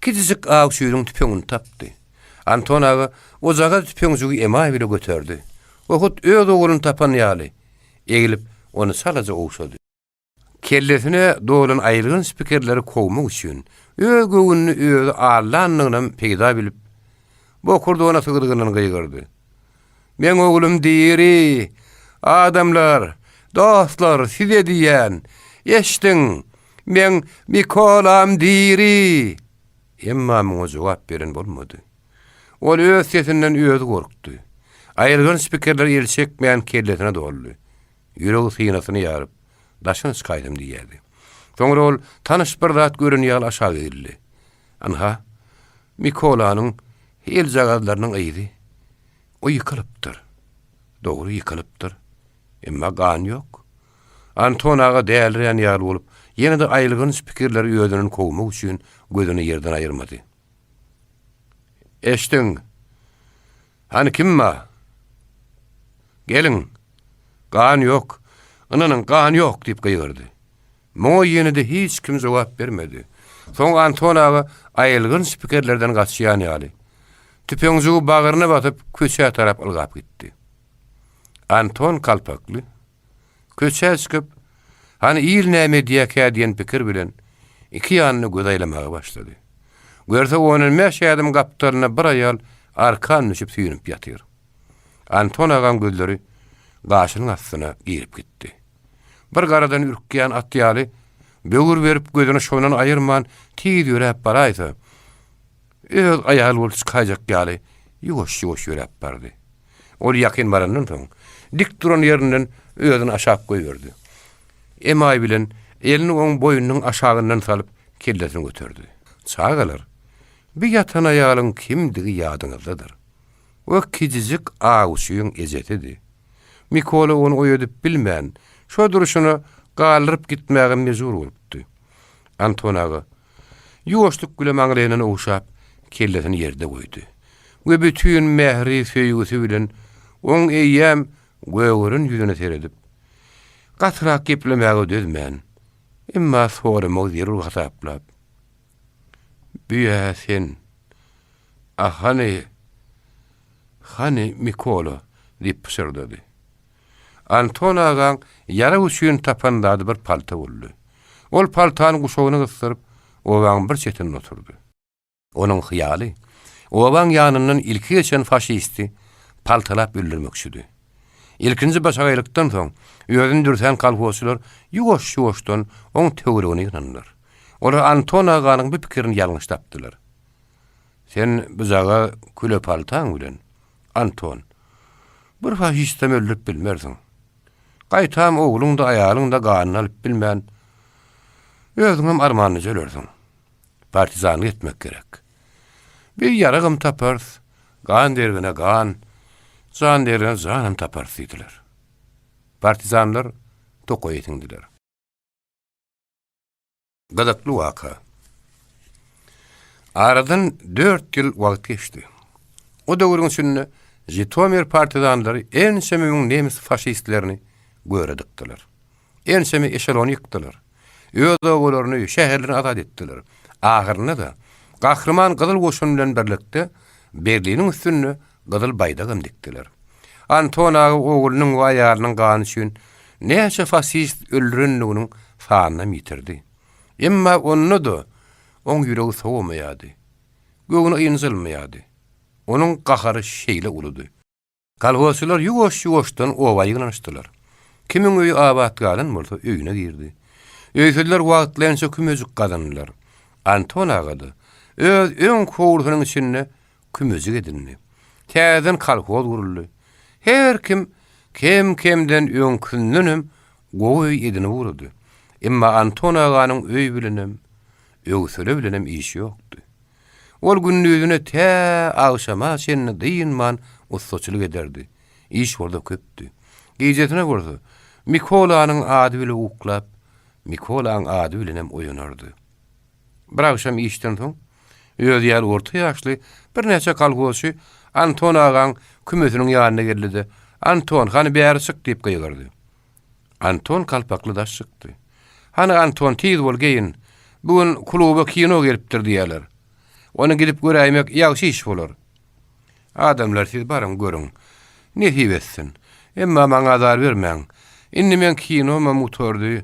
Kiçik ağ suýunyň tüpeňini tapdy. Anton ağa o zaga tüpeňi emaý bile göterdi. Wagt öz oğlunu tapan ýaly egilip onu salaja owşady. Kellesine dolan aýrylgyn spikerleri kowmak üçin öz göwünni öz Allah'nyň peýda bilip bokurda ona sygyrgynyny gıýgyrdy. Men oğlum diýeri, adamlar, dostlar, size diýen, eşdiň, men Mikolam diýeri. Emma muňa jogap beren bolmady. Ol öz sesinden özü gorkdy. Aýrylgyn spikerler elçekmeýän kellesine doldy. Ýüregi synasyny ýaryp, daşyny çykaýdym diýerdi. Soňra ol tanyş bir zat görünýär aşağı geldi. Anha, Mikolanyň el jagadlarynyň ýygy. O ýykylypdyr. Dogry ýykylypdyr. Emma gan ýok. Anton ağa dälirän ýaly bolup, ýene-de aýrylgyn spikerleri özüniň kowmak üçin gözüni ýerden aýyrmady. Eşdiň. Hani kimma? Gelin. Gan ýok. Ynanyň gan ýok diýip gıýgyrdy. Moňa ýene-de hiç kim jogap bermedi. Soň Anton ağa aýrylgyn spikerlerden gaçýan ýaly. Tüpeňi bagyryna batyp köçe tarap ylgap gitdi. Anton kalpakly. Köçe çykyp, hani ýyl näme diýäkä diýen pikir bilen iki ýanyny gözaýlamaga başlady. Görse onuň meşädim gapdalyna bir aýal arkan düşüp süýnüp ýatyr. Anton agam gözleri gaşynyň astyna girip gitdi. Bir garadan ürkýän at ýaly böwür berip gözüni şoňdan aýyrman tiz ýörep baraýsa, öz aýal bolup çykajak ýaly ýuwaş-ýuwaş ýörep bardy. Ol ýakyn barandan soň dik duran ýerinden özüni aşap goýberdi. Emaý bilen elini oň boýunyň aşagyndan salyp kellesini göterdi. Çağalar, bir yatan aýalyň kimdigi ýadyňyzdadyr. O kiçijik aýşyň ejetidir. Mikola onu oýadyp bilmän, şo duruşyny galyryp gitmäge mejbur bolupdy. Anton ağa ýuwaşlyk bilen maňlaýanyny owşap kellesini ýerde goýdy. We bütün mehri söýgüsi bilen oň eýýäm göwürün ýüzüne seredip gatrak geplemäge dözmän. Emma soramagy zerur gasaplap. Büýä sen. Hani Mikola diýip pişirdi. Anton ağa ýara üçin tapandady bir palta boldy. Ol paltany guşogyna gysyryp, owaň bir çetine oturdy. Onuň hyýaly, owaň ýanyndan ilki geçen faşisti paltalap bildirmekçidi. İlkinji başagaýlykdan soň özüni dürsen kalhoşlar ýuwaş-ýuwaşdan oň töweregine ýananlar. Olar Anton aganyň bir pikirini ýalňyş tapdylar. Sen bizaga küle paltaň bilen, Anton, bir faşistem öldürip bilmersiň. Gaýtam oğluň da aýalyň da ganyny alyp bilmän. Özüňem armanyny ölersiň. Partizanlyk etmek gerek. Bir ýaragym tapars, gan dergine gan, can dergine canım tapars diýdiler. Partizanlar tokoy etdiler. Gadakly waka. Aradan 4 ýyl wagt geçdi. O döwrüň üçin Jitomir partizanlary en semimiň nemis faşistlerini göredikdiler. En semi eşelony ýykdylar. Öz oglaryny şäherlerini azat etdiler. Ahyrynda da gahrman gyzyl goşun bilen birlikde Berliniň üstünde gyzyl baýda gymdykdylar. Anton ağa oglunyň we aýalynyň gany üçin näçe faşist öldürenliginiň sanyny ýitirdi. Emma onu da oň ýüregi sowamaýady. Göwüne ýynjylmaýady. Onuň gahary şeýle uludy. Kalhoşlar ýuwaş-ýuwaşdan owa ýygnanyşdylar. Kimiň öýü abat galan bolsa öýüne girdi. Öýsüler wagtlança kümejik gazandylar. Anton agady öz öň kowrusynyň içinde kümejik edildi. Täzen kalhol guruldy. Her kim kemden öň künnünim gowy edini vurdy. Emma Anton aganyň öý bilenem, öýsüle bilenem işi ýokdy. Ol günnüzüne tä agşama şenni diýinman ussaçylyk ederdi. İş orada köpdi. Gejetine gordy. Mikolanyň ady bilen uklap, Mikolanyň ady bilenem oýanardy. Bir akşam işden soň öz ýaly orta ýaşly bir näçe kalgoşy Anton agan kümesiniň ýanyna geldi. Anton, hani bäri syk diýip gıýgyrdy. Anton kalpakly daş çykdy. Hani Anton tiz bol geýin. Bugün kluba kino gelipdir diýerler. Onu gidip göräýmek ýagşy iş bolar. Adamlar siz barın görün. Ne hiwetsin. Emma maňa azar bermeň. Indi men kinoma motordy,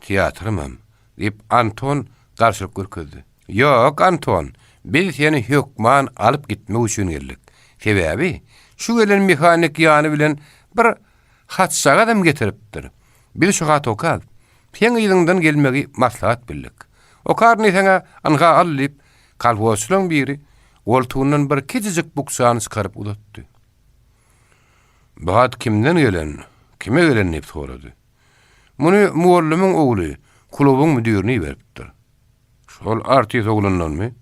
teatrymam diýip Anton garşylyk görkezdi. Ýok Anton, biz seni hökman alyp gitmek üçin geldik. Sebäbi şu gelen mehanik ýany bilen bir hatçak adam getiripdir. Bir şu hat okal. Sen ýylyňdan gelmegi maslahat bildik. O karny sana anha alyp kalbosylaň biri goltuğundan bir kecicik buksany çykaryp uzatdy. Bu hat kimden gelen? Kime gelen diýip sorady. Muny muallimyň ogly, klubyň müdirine beripdir. Şol artist oglundanmy?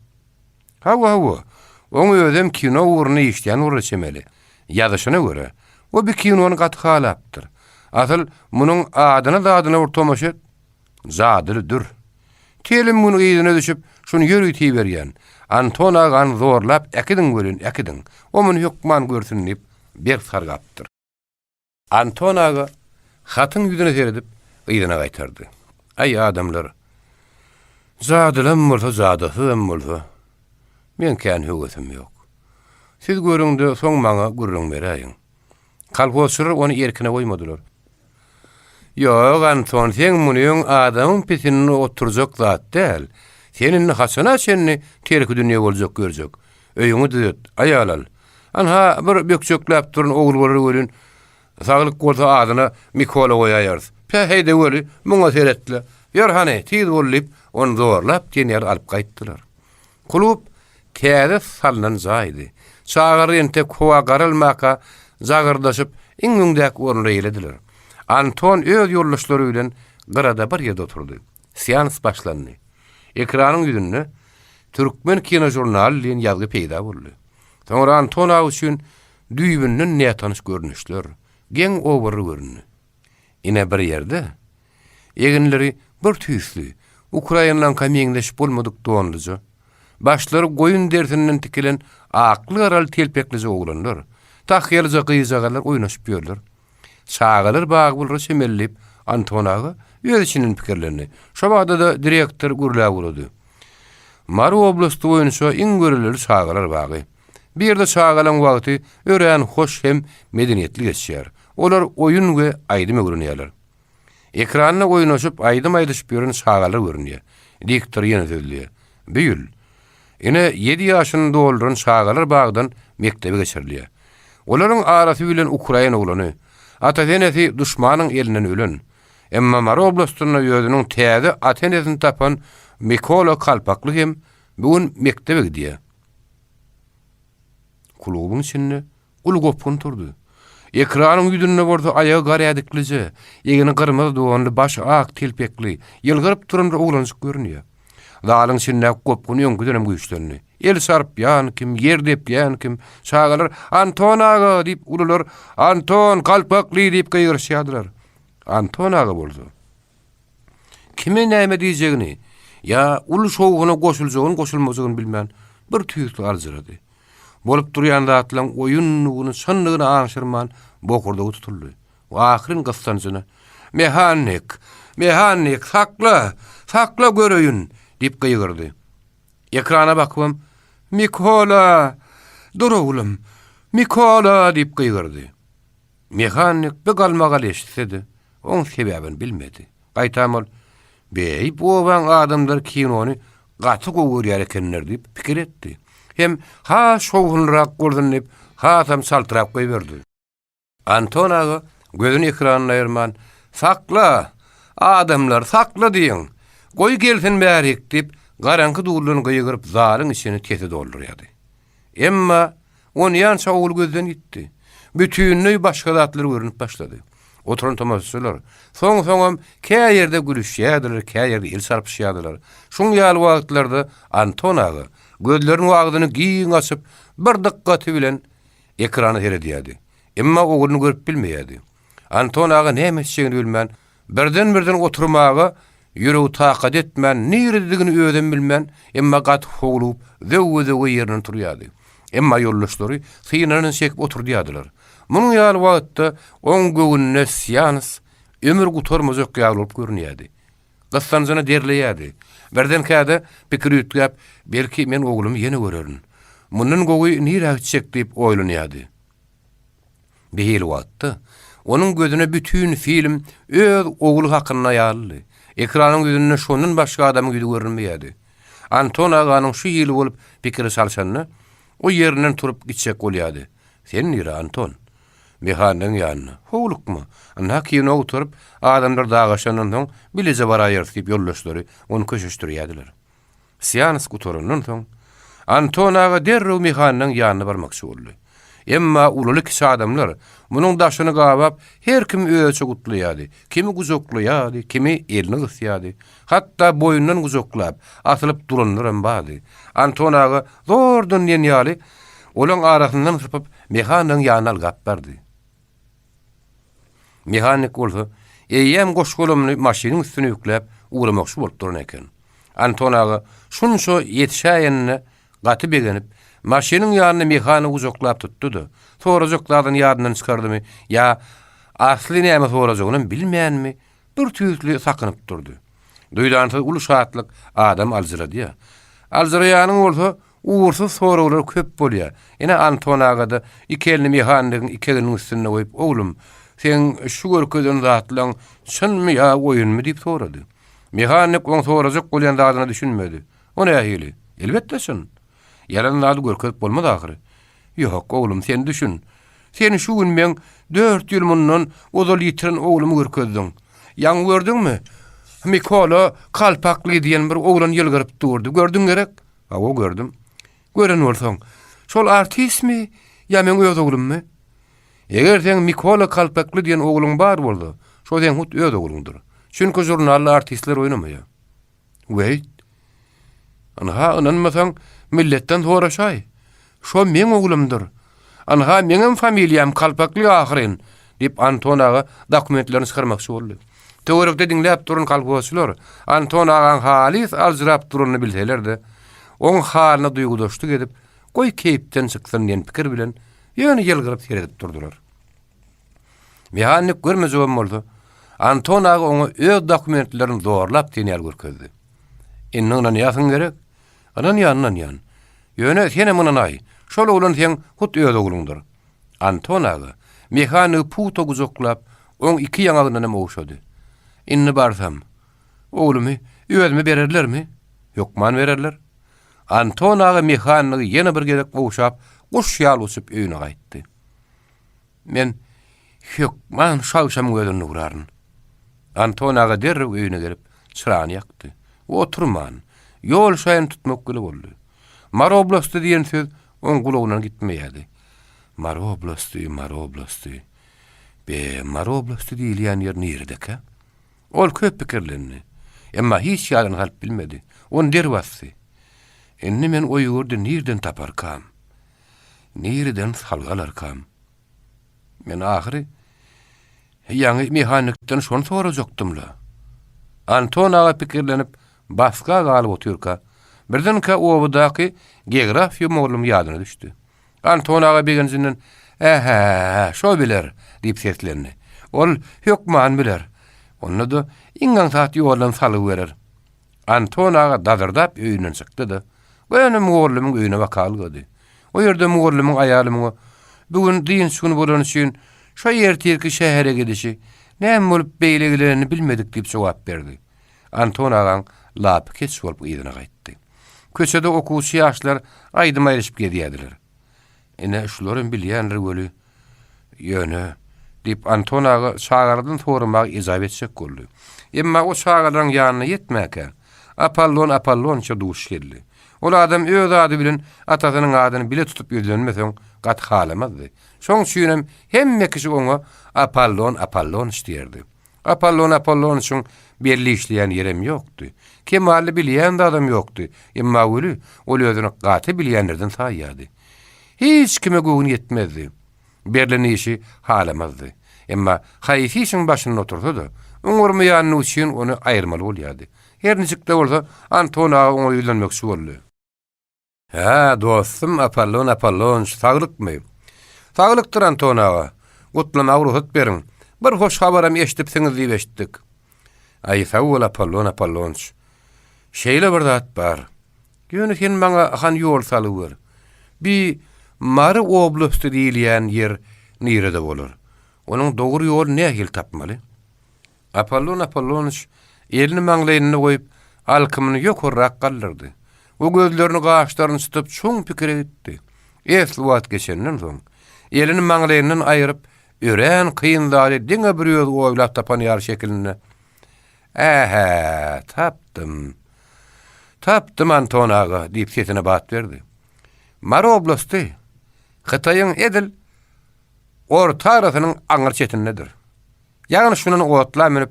Hawa. Oňa özüm kino uğruna işleyen uğraşemeli. Ýazyşyna göre, o bir kinony gathalapdyr. Asyl munyň adyna urtamaşy zadylydyr. Telim muny ýygyna düşüp, şunu ýörüýti berýän. Anton agan zorlap, ekidin. O muny hökman görsün diýip bir sargapdyr. Anton aga hatyň ýüzüne seredip, ýygyna gaýtardy. Ay adamlar, zadylam bolsa zadysym bolsa, men kän höwesem ýok. Siz görüňde soň maňa gurrun beräýin. Kalbosur onu erkine koymadılar. Ýok Anton, sen munyň adamyň pisini oturjak zat däl. Senin hasana seni terki dünýä boljak görjek. Öýüňi düzet, aýal al. Anha bir bökçökläp durun ogul bolar görün. Saglyk bolsa adyna Mikola goýaýar. Peýde weli muňa seretli. Ýerhane tiz bolyp onu zorlap genel alyp gaýtdylar. Klub täze salynan zaýdy. Çağır ente kowa garalmaka zagırdaşıp iňiňdäki ornuna eýlediler. Anton öz ýoldaşlary bilen gyrada bir ýerde oturdy. Seans başlandy. Ekranyň ýüzünde Türkmen kino jurnal diýen ýazgy peýda boldy. Soňra Anton üçin düýbünden nätanys görnüşler, geň owery görünýär. Ine bir ýerde eginleri bir tüýsli Ukrainadan kamýeňleşip bolmadyk doňlyja, başlary goýun dersinden tikilen akly garal telpeklize oglanlar, tahyýalyja gyýjagalar oýnaşyp ýörler. Çağalar bagy bulry semellip Anton aga öz içiniň pikirlerini. Şobada da direktor gurlap boldy. Mary oblasty boýunça iň görüleri çağalar bagy. Bir ýerde çağalan wagty ören hoş hem medeniýetli geçýär. Olar oýun we aýdymy görünýärler. Ekranyna oýnaşyp aýdym-aýdyşyp ýören çağalar görünýär. Direktor ýene söýlýär. Büýül. Ine 7 ýaşyny dolduran çağalar bagdan mektebe geçirilýär. Olaryň arasy bilen Ukraina oglany. Ata-enesi düşmanyň elinden ölen. Emma Mary oblastyna ýödüniň täze ata-enesini tapan Mikola Kalpakly hem bugün mektebe gidýär. Klubyň içinde ul gopun turdy. Ekranyň ýüzünde bolsa ayagy garýadyklyja, ýegini gyrmyzy doganly baş ak telpekli, ýylgyryp turan oglanjyk görünýär. Dalyň içinde gopun ýöňgüden güýçlerini. El sarp ýan kim, ýer dep ýan kim, çağalar Anton aga diýip ulular, Anton Kalpakly diýip gaýyrşýardylar. Anton aga bolsa kime näme diýjegini, ýa ul şowgyna goşuljagyny goşulmajagyny bilmän bir tüýsli arzyrady. Bolup durýan zatlaň oýun nuguny şanlygyny aňşyrman bokurda tutuldy. Ahyryn gyssanjyna mehanik sakla görüýün diýip gaýyrdy. Ekrana bakyp Mikola, dur oglum, Mikola diýip gaýyrdy. Mehanik bir galmagal eşitsedi. Oň sebäbini bilmedi. Gaýtamol, bey bu adamlar kinony gaty gowurýar ekenler diýip pikir etdi. Hem ha şowhunrak görünip, ha tam saltyrap goýberdi. Anton aga gözüni ekranyna aýyrman, sakla, adamlar sakla diýin. Goý gelsin bärik diýip garanky duýulany gaýgyryp zalyň içini tesi doldurýardy. Emma on ýança ogul gözden gitdi. Bütünlüğü başga zatlar görünüp başlady. Oturan tomasçylar soň käýe ýerde gülüşýärdiler, käýe ýerde el sarpyşýardylar. Şoň ýaly wagtlarda Anton aga gözlerini wagdyny giň açyp bir dikkaty bilen ekrany seredýärdi. Emma ogulyny görüp bilmeýärdi. Anton aga näme etjegini bilmän, birden oturmaga ýüregi takat etmän, niredigini öýden bilmän, emma gat howlup, zöwüde ýerine turýardy. Emma yollaşlary sıynaryny çekip oturdydylar. Munyň ýaly wagtda oň göwnüne Siýanys ömür gutarmazak ýaly bolup görünýärdi. Gyssanjyna derleýärdi. Berden käde pikir ýütgäp, belki men oglumy ýene görerin. Munun gowy nirä çek diýip oýlanýardy. Behil wagtda onun gözüne bütün film öz oglu hakyna ýaly. Ekranyň ýüzünde şonun başga adamy güýdi görünmeýärdi. Anton aganyň şu ýyly bolup pikiri salşanyny o ýerinden turup gitjek bolýardy. Sen nirä Anton? Mehanyň ýanyna. Howlukmy? Ana kiýene oturup adamlar dagaşandan soň bileze baraýar diýip ýollaşlary onu köşeşdirýärdiler. Siýanys gutaryndan soň Anton aga derrew mehanyň ýanyna barmakçy boldy. Emma ululy kişi adamlar munyň daşyny gabap her kim öýçe gutlaýardy. Kimi guzoklaýardy, kimi elini gysýardy. Hatda boýundan guzoklap, atylyp duranlar hem bardy. Anton aga zordan ýaly olaň arasyndan sırpyp mehanyň ýanyna algap berdi. Mehanik bolsa, eýem goşgolumny maşynyň üstüne ýükläp uramakçy bolup duran eken. Anton aga şunço ýetişäýänine gaty begenip, maşynyň ýanyna mehany uzoklap tutdy. Sorajoklardan ýadyndan çykardymy, ýa asly näme sorajagyny bilmeýänmi, bir tüýsli sakanyp durdy. Duýdansa uly şatlyk adam alzyrady ýa. Alzyrýanyň bolsa, uğursuz soralar köp bolýar. Ene Anton aga da iki elini mehanyň iki eliniň üstüne goýup, "Oglum, sen şu görkezden zatlaň çynmy ýa oýunmy?" diýip sorady. Mehanyk oň sorajak bolýan zadyna düşünmedi. O nähili? Elbetde şun. Yaran nady görkezip bolmady ahyry. Ýok, oglum, sen düşün. Sen şu gün men 4 ýyl mundan ozal ýitiren oglumy görkezdiň. Ýa gördüňmi? Mikola kalpakly diýen bir oglan ýylgyryp durdy. Gördüň gerek? Ha, o gördüm. Gören bolsaň, şol artistmi ýa men öz oglummy? Eger sen Mikola kalpakly diýen ogluň bar boldy, şo sen hut öz ogluňdyr. Çünki jurnalda artistler oýnamaýar. Wait. Anha inanmasaň milletden soraşay. Şo men oglumdyr. Anha meňem familiýam kalpakly ahyryn diýip Anton aga dokumentlerini çykarmakçy boldy. Töwerekde diňläp duran kalpakçylar Anton agaň halis alzyrap duranyny bilseler-de, oň halyna duýgudaşlyk edip, goý keýpden çyksan diýen pikir bilen ýöne ýylgyryp seredip durdular. Mehanik görmezem boldy. Anton aga oňa öz dokumentlerini zorlap dinýär görkezdi. Innan ýasyň gerek? Anan ýanynan. Ýöne sene munan ay. Şol oglan sen hut öz ogluňdyr. Anton aga mehanyk puto guzoklap oň iki ýanagyndan mowşady. Inni barsam, oglumy özüme bererlermi? Ýokman bererler. Anton aga mehanyky ýene bir gezek mowşap, guş ýal uçup öýüne gaýtdy. Men ýokman şawşam gözüni uraryn. Anton aga derrew öýüne gelip çyrany ýakdy. Oturman, ýol şaýyn tutmak gyle boldy. Maroblasty diýen söz oň gulagyndan gitmeýärdi. Maroblasty. Be maroblasty diýilýän ýer nerede? Ol köp pikirlendi. Emma hiç ýalyny galyp bilmedi. On derwasty. Enni men o ýurdy nerden taparkam? Nereden salgalarkam? Men ahyry ýaňy mehanikden şonu sorajakdymla. Anton aga pikirlenip baska galyp oturka. Birdenke obudaky geografiýa mogulum ýadyna düşdi. Anton aga begenjinden şo biler diýip seslendi. Ol ýokman biler. Onu da ingan saat ýoldan salyp berer. Anton aga dadırdap öýünden çykdy-da. Benim mogulumyň öýüne bakalgady. O ýerde mogulumyň aýalymyň bugün diýen şunu bolan üçin şo ýerteki şähere gidişi näme bolup beýlegilerini bilmedik diýip jogap berdi. Anton agaň lap keç bolup ýygyna gaýtdy. Köçede okuwçy ýaşlar aýdyma erişip gedýärdiler. Ene şularyň bilýänler göli ýöne diýip Anton aga şagardan sormak ijab etjek boldy. Emma o şagardan ýanyna ýetmäke Apollon çaduş geldi. Ol adam öz ady bilen atasynyň adyny bile tutup ýözenmeseň gat halamazdy. Şoň üçin hemme kişi oňa Apollon işlerdi. Apollon şoň belli işleýän ýerem ýokdy. Kemalli bilýän adam ýokdy. Emma öli ol özüni gaty bilýänlerden saýýardy. Hiç kime göwün ýetmezdi. Berlini işi halamazdy. Emma haýsy işiň başyna otursa-da, öňürmeýän üçin onu aýyrmaly bolýardy. Her nijikde bolsa Anton aga oňa ýüzlenmekçi boldy. Ha, dostum Apollon, saglyk mı? Saglyktır Anton ağa. Gutlama ruhsat berin. Bir hoş habaram eşitip siňiz diýip eşitdik. Ay sağ Apollon. Şeýle bir zat bar. Ýöne sen maňa han ýol salyber. Bir Mary oblasty diýilýän ýer nirede bolar? Onuň dogry ýol nähil tapmaly? Apollon elini maňlaýyna goýup alkymyny ýokurrak galdyrdy. O gözlerini gaşlaryny tutup çoň pikir etdi. Esli wagt geçenden soň elini maňlaýyndan aýryp ören kıyındaly diňe bir ýol oýlap tapan ýar şekilini. Aha, tapdym Anton ağa diýip setine bat berdi. Mary oblasty Hytaýyň edil orta arasynyň aňyr çetindedir. Ýagny şunyň otla menip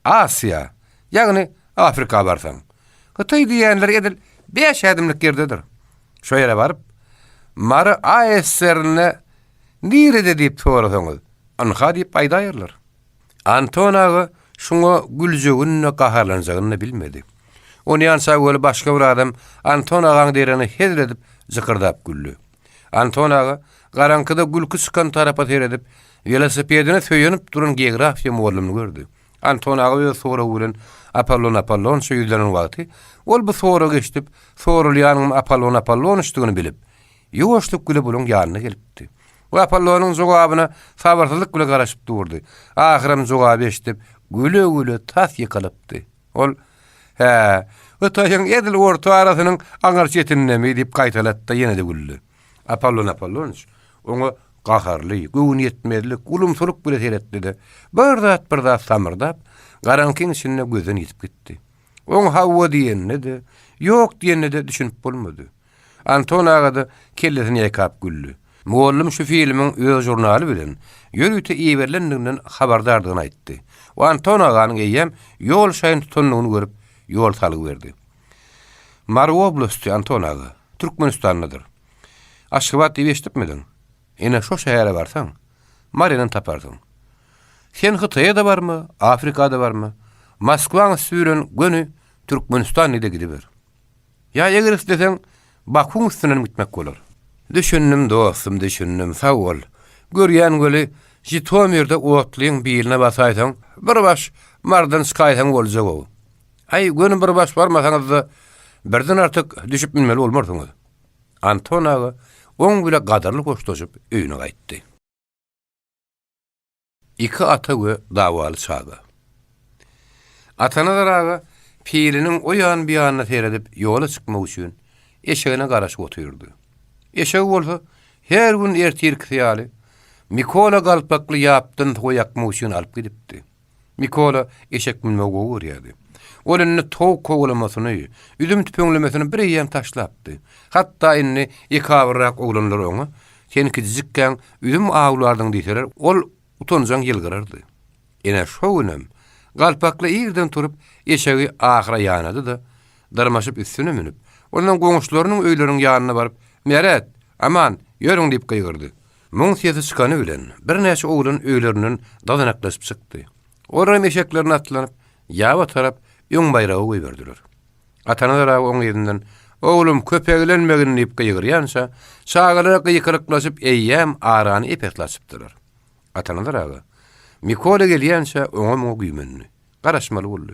Asiýa, ýagny Afrika barsaň. Hytaý diýenler edil 5 adymlyk ýerdedir. Şo ýere baryp Mary ASR-ne nirede diýip sorasaňyz, anha diýip aýdaýarlar. Anton ağa şuňa güljegini gaharlanjagyny bilmedi. Ony ýansa göli başga bir adam Anton agaň dereni hezredip zykırdap güldü. Anton ağa garankyda gülkü çykan tarapa seredip velosipedine söýenip duran geografiýa mugallimini gördü. Anton ağa we sonra bilen Apollon şu ýüzlenen wagty ol bu sonra geçip sorulýanyň Apollon üstüni bilip ýoşlyk güle bulan ýanyna gelipdi. O Apollonyň jogabyna sabarsyzlyk bilen garaşyp durdy. Ahyram jogaby eşitip güle tas ýykalypdy. Ol Hytaýyň edil orta arasynyň aňyr çetinine diýip gaýtalatdy ýene de güldü. Apollon oňa gaharly, göwün ýetmezlik, gulumsuluk bilen seretdi. Bir zat samyrdap, garankyň içine gözden ýitip gitdi. Oň hawa diýenine de, ýok diýenine de düşünip bolmady. Anton ağa da kellesini ýakap güldü. Mugallim şu filmiň öz jurnaly bilen ýörüte iýerlendiginden habardardygyny aýtdy. O Anton aganyň eýem ýol şaýyn tutanlygyny görüp ýol salyp berdi. Mary oblasty Anton ağa, Türkmenistanydyr. Aşgabat diýip eşitipmidin? Ene şo şähere barsaň, Maryny tapardyň. Sen Hytaýa da barmy, Afrikada barmy? Moskwaň sürün gönü Türkmenistanyda gidiber. Ya eger isteseň Bakuň üstünden gitmek bolar. Düşündüm dostum, sağ ol. Görýän göli Jitomyrda otlyň biline basaýsaň, bir baş mardan çykaýsaň boljak o. Ay gönü bir baş barmasaňyz da birden artyk düşüp binmeli bolmarsyňyz. Anton ağa oň bile gadarly goşlaşyp öýüne gaýtdy. İki ata we dawaly çaga. Atanalar ağa piriniň o ýan bir ýanyna seredip ýola çykmak üçin eşegine garaşyp oturdy. Eşeg bolsa her gün ertir kıyaly Mikola galpakly ýapdyn toýakmak üçin alyp gidipdi. Mikola eşek minmek görýärdi. Olany tok kowlamasyny, üdüm tüpeňlemesini bir ýem taşlapdy. Hatda inni ýekawrak oglanlar oňa "Senki jikkäň üdüm awlardyň" diýseler, ol utanjaň ýylgyrardy. Ene şo günem galpakly ýerden turup eşegi ahyra ýanady da darmaşyp üstüne minip, ondan goňuşlarynyň öýleriniň ýanyna baryp "Meret, aman, ýörüň" diýip gaýgyrdy. Muň sesi çykany bilen bir näçe oglan öýlerinden dadanaklaşyp çykdy. Oram eşeklerini atlanyp, ýaba tarap ýoň bayragy goýberdiler. Atanalar oň ýerinden "Oglum, köpeglenmegin" diýip gaýgyrýansa, çagalara gyýkyryklaşyp eýýäm arany epeklaşypdylar. Atanalar ağa Mikola gelýänse oňa güýmenli. Garaşmaly boldy.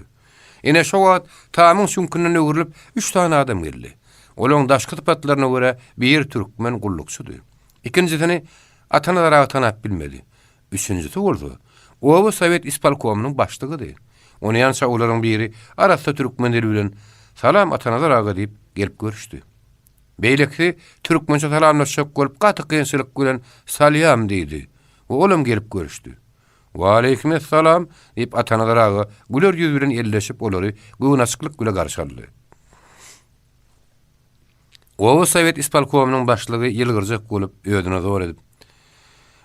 Ene şo wagt tamyň şunkynyň öwrülip 3 tane adam geldi. Olaň daşky typatlaryna görä bir türkmen gullukçudy. İkincisini atanalar ağa tanap bilmedi. Üçüncüsü boldy. O Sowet ispalkomynyň başlygydy. Ony ýansa olaryň biri arasda türkmenleri bilen "Salam atanalar ağa" diýip gelip görüşdi. Beýleki türkmençe salamlaşyp bolup gaty kynçylyk bilen "Salam" diýdi. Oğlum gelip görüşdü. "Wa aleykumessalam" diýip atanalar ağa güler ýüz bilen elleşip olary göwün açyklyk bilen garşaldy. O Sowet ispalkomynyň başlygy ýylgyrjak bolup öýdüne zor edip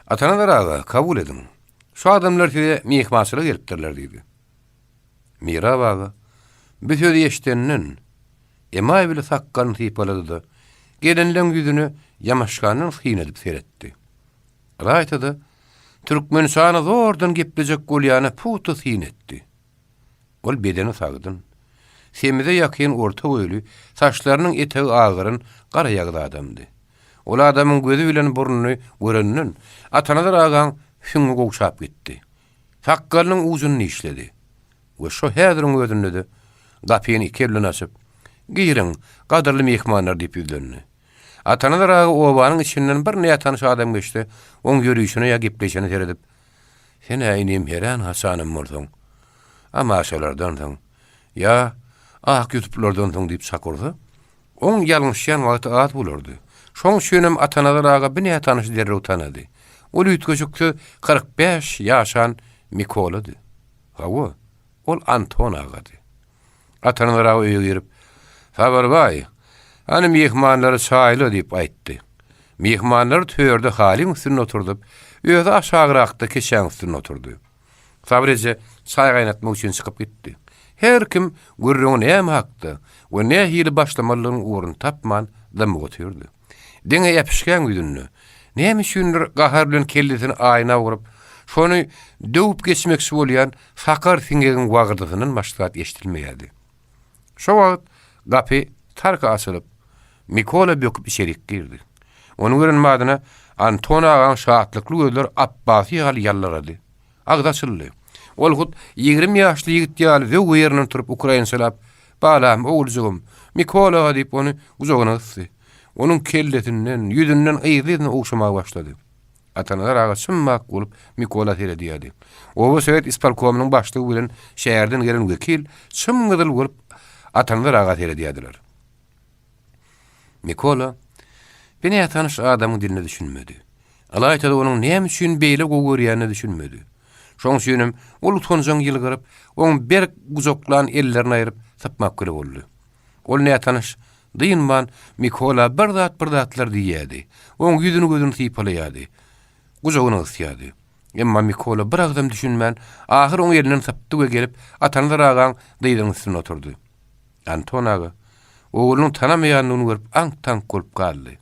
"Atanalar ağa, kabul edin. Şu adamlar size mihmançylyk gelipdirler" diýdi. Mirab ağa bir söz eşitenden emay bile sakkany typalady da gelenleň ýüzüne ýamaşkanyň hyn edip seretdi. Raýtady, Türkmenistana zordan geplecek golýany putu hyn etdi. Ol bedeni sagdyn. Semize yakyn orta boýly, saçlarynyň etegi agyryn, gara ýagly adamdy. Ol adamyň gözü bilen burnuny görenden atanalar agan şuňa gowşap gitdi. Sakkalynyň uzuny işledi. We şo häziriň gözünde gapyny iki bilen açyp, "Girin, gadyrly mehmanlar" diýip ýüzlendi. Atanalar aga obanyň içinden bir näme tanış adam geçdi. Oň ýürüýüşine ýa gepleşeni seredip, "Sen äýnim heran Hasanym bolsaň. Ama şolardan soň, ýa ak ýutuplardan soň" diýip sakurdy. Oň ýalňyşýan wagty at bolardy. Şoň şenem atanalar aga bir näme tanış derre tanady. Ol ýetgeşikde 45 ýaşan Mikolady. Hawa, ol Anton agady. Atanalar aga öýe girip, "Habar bay, hani mehmanlary çaýly" diýip aýtdy. Mehmanlar töýerde halyň üstüne oturdup, öýde aşagyraqda keşäň üstüne oturdy. Sabrece çaý gaýnatmak üçin çykyp gitdi. Her kim gürrüň näme hakdy we näme hili başlamalygyny ugrun tapman damy götürdi. Deňe ýapyşgan güdünni, näme üçindir gahar bilen kellesini aýna ugurup, şonu döwüp geçmekçi bolýan fakar siňegiň wagyrdynyň maşgat eşitilmeýärdi. Şo wagt gapy tarka açylyp, Mikola böküp içerik girdi. Onu gören madyna Anton agan şahatlykly gözler Abbasy ýaly ýallarady. Agdaçyldy. Ol hut 20 ýaşly ýigit ýaly we ýerinden turup Ukrainçalap, "Balam, oğulcugum, Mikola" diýip onu guzogyna ysdy. Onun kelletinden, ýüzünden ýygyny oşamaga başlady. Atanalar aga çymmak bolup Mikola terediýärdi. Oba Sowet isparkomynyň başlygy bilen şäherden gelen wekil çymgydyl bolup atanalar aga terediýärdiler. Mikola beni tanış adamın diline düşünmedi. Alaytada onun näme üçin beýle gowurýanyny düşünmedi. Şoň şenem ol utanjaň ýyl garap, oň bir guzoklan ellerini aýryp tapmak gele boldy. Ol näme tanış diýinman Mikola bir zatlar diýýärdi. Oň ýüzüni gözüni sypalaýardy. Guzogyny ysýardy. Emma Mikola bir agdam düşünmän, ahyr oň ýerinden tapdy we gelip atanalar agan diýdiň üstüne oturdy. Anton aga oğlunun tanamayanlygyny görüp aň-taň bolup galdy.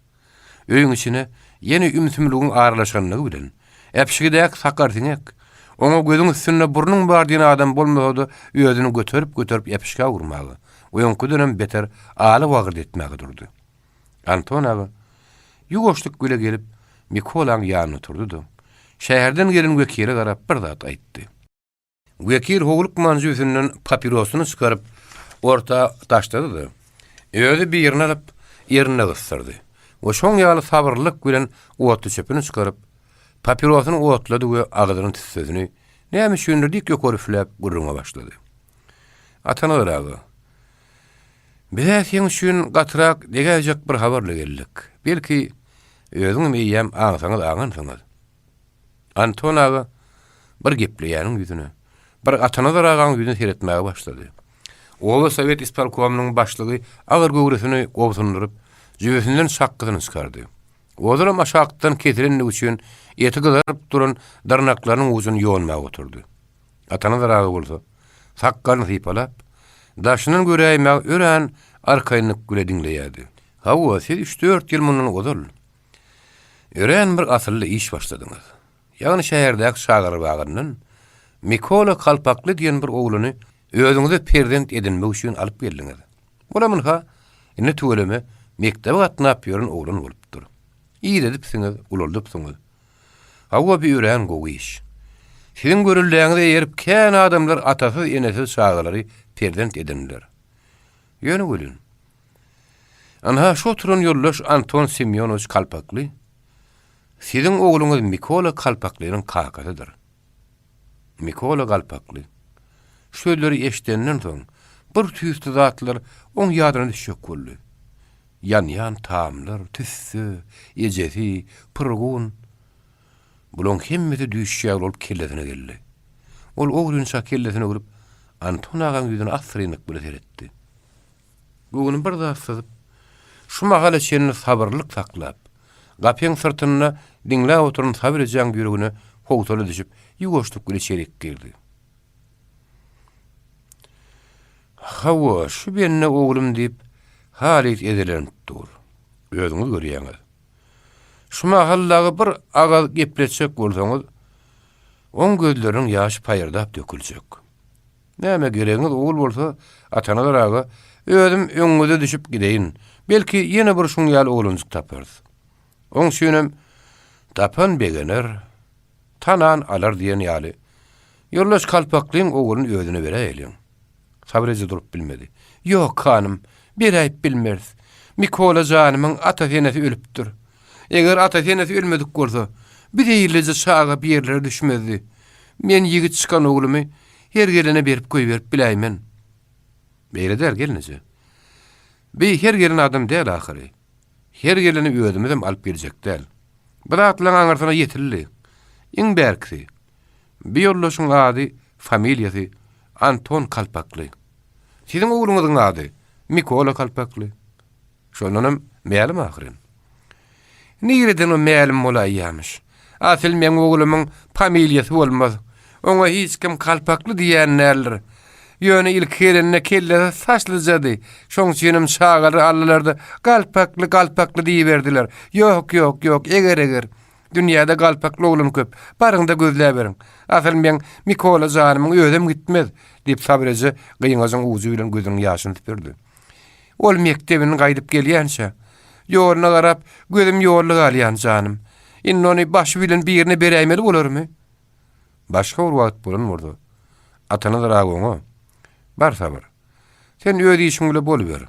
Öýüň içine ýene ümsümlügiň aralaşanyny bilen, äpşigidäk sakar tiňek, oňa gözüň üstüne burnuň bar diýen adam bolmasady, ýözüni götürüp ýapyşga urmagy, oýunkudan beter aly wagt etmäge durdy. Anton aga ýugoşlyk güle gelip Mikolanyň ýanyna turdy. Şäherden gelen wekile garap bir zat aýtdy. Wekil howluk manjysynyň papirosyny çykaryp orta taşlady. Öýde bir ýerine alyp ýerine gysdyrdy. O şoň ýaly sabırlyk bilen otu çöpüni çykaryp, papirosyny otlady we agdyryň tüssüzini näme üçindir dik ýokaryfläp gurrunga başlady. Atanalar aga, "Biz sen üçin gatyrak degäjek bir habarla geldik. Belki özüň meýem aňsaňyz aňansaňyz." Anton aga bir gepleýäniň ýüzüne, bir atanalar agan ýüzüne seretmäge başlady. Oba Sowet isparkomynyň başlygy agyr göwresini gowsunduryp, jüwesinden şakkyny çykardy. Ozaram aşakdan ketirenlik üçin eti gyzaryp duran darnaklarynyň uzuny ýonmaga oturdy. Atanalar aga bolsa, sakkalyny sypalap, daşynyň göräýmek ören arkaýnyk güle diňleýärdi. "Hawa, siz 3-4 ýyl mundan gozal. Ören bir asylly iş başladyňyz. Ýagny şäherdäki şagyr bagyndan Mikola Kalpakly diýen bir ogluny özüňize prezident edinmek üçin alyp geldiňiz. Bolamyň ha, ine töweleme mektebe gatnap ýören oglun bolupdyr. İyi edip siňiz ulaldypsyňyz. Hawa bir ören gowy iş. Siziň görülýäňize ýerip kän adamlar atasy enesi şagylary prezident edinler. Ýöne bolun. Anha şo turun ýollaş Anton Semyonowyç Kalpakly. Siziň ogluňyz Mikola Kalpaklynyň kakasydyr. Mikola Kalpakly. Şöýleri eşitenden soň bir tüýsüz zatlar oň ýadyna düşýek boldy. Yan taamlar, tüssü, ejesi, pırgun. Bulon hemmeti düşýär olup kellesine geldi. Ol oglunyň kellesine görüp Anton agan ýüzüne asrynyk bilen seretdi. Goýuny bir zat syzyp, şu magala şeňni sabırlyk saklap, gapyň sırtyna diňläp oturan sabır ejen ýüregine howtala düşüp, ýugoşlyk bilen çelik girdi. "Hawa, şu benne oglum" diýip halit edilen dur. Özüňiz görýäňiz. Şu mahallaga bir agaz gepleşek bolsaňyz, oň gözleriň ýaşy paýardap döküljek. Näme geregiňiz ogul bolsa, atanalar aga özüm öňüňize düşüp gideýin. Belki ýene bir şuň ýaly oglanjyk taparys. Oň şünem tapan begener, tanan alar diýen ýaly. Ýollaş kalpaklyň oglun özüne bereýin. Sabreze durup bilmedi. Yok hanım, bir ayıp bilmez. Mikola janymyň ata tenesi ölüpdir. Eger ata tenesi ölmedik bolsa, bir eýilije şaga bir ýerlere düşmezdi. Men ýigit çykan oglumy her gelene berip goýberip biläýmen. Beýle der gelnije. Bir her gelen adam däl ahyry. Her geleni özümizem alyp geljek däl. Biratlaň aňarsyna ýetildi. Iň berkdi. Bir ýollaşyň ady, familiýasy Anton Kalpakly. Siziň ogluňyzyň ady Mikola Kalpakly. Şonunam meýalim ahyryn. Nireden o meýalim bolaýýarmyş. Asyl men oglumyň familiýasy bolmaz. Oňa hiç kim Kalpakly diýenler. Ýöne ilk gelene kelle saçlyjady. Şoň üçin şagary allalarda Kalpakly diýiberdiler. Yok, eger. Dünýäde Kalpakly oglum köp. Barıňda gözläp beriň. Asyl men Mikola janymyň özüm gitmez diýip sabreze gyýňazyň uzy bilen gözüniň ýaşyny tüpürdi. Ol mektebini gaýdyp gelýänçe, ýoluna garap gözüm ýolly galýan janym. Innony baş bilen birine beräýmeli bolarmy? Başga bir wagt bolan boldy. Atana da ragoňa. Bar sabr. Sen öýdi işiň bilen boluber.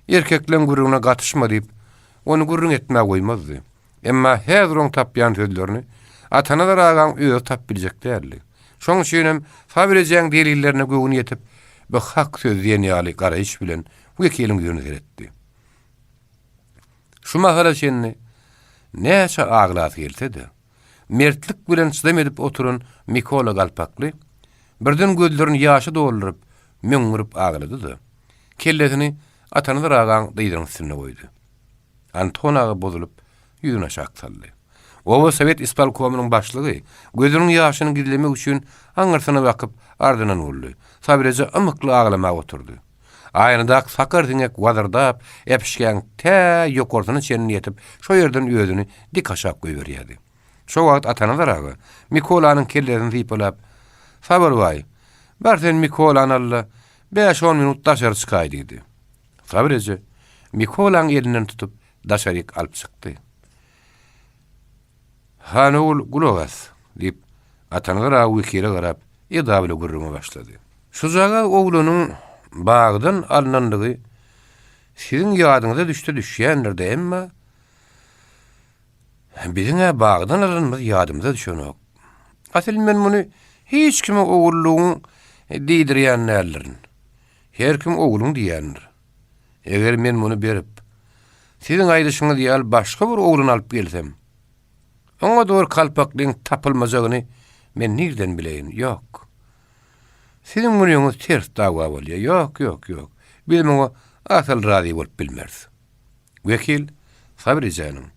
Erkekleň gurruna gatyşma diýip, onu gurrun etmä goýmazdy. Emma häzir oň tapýan sözlerini atana da ragan öýe tap biljek därli. Şoň üçin sabrejeň delillerine göwün ýetip, bu hak söz diýen ýaly garaýyş bilen bu ekelim ýöne geretdi. Şu mahara şenni näçe aglat gelse-de, mertlik bilen çydam edip oturun Mikola Kalpakly birden gözlerini ýaşy dolduryp, müňürip aglady-da. Kellesini atana ragan diýdiň üstüne goýdy. Anton aga bozulup ýüzüne aşağı saldy. Owa Sowet isbalkomunyň başlygy gözüniň ýaşyny gizlemek üçin aňyrsyna bakyp ardynan boldy. Sabirece ymykly aglamak oturdy. Aýnynda sakar diňek wazardap, epişken tä ýokorsyny çenini ýetip, şo ýerden özüni dik aşağı goýberýärdi. Şo wagt atana daragy Mikolanyň kellesini ýypylap, "Sabr way, bersen Mikolany alla 5-10 minut daşary çykaý" diýdi. Sabirece Mikolaň elinden tutup daşary alyp çykdy. "Hanul gulogas" diýip atana daragy wekile garap, ýa-da gurruma başlady. Şu zaga oglunyň bagdan alnandygy siziň ýadyňyza düşýändir-de, emma biziň bagdan alnanmaz ýadymyza düşenok. Asyl men muny hiç kime ogullugyň diýdirýän nälerin. Her kim ogluň diýändir. Eger men muny berip siziň aýdyşyňyz ýaly başga bir ogluny alyp gelsem, oňa dogry Kalpaklyň tapylmajagyny men nirden bileýin? Ýok. Siziň munyňyz ters dawa bolýar. Ýok. Biz muňa asyl razy bolup bilmez. Wekil Sabrijanym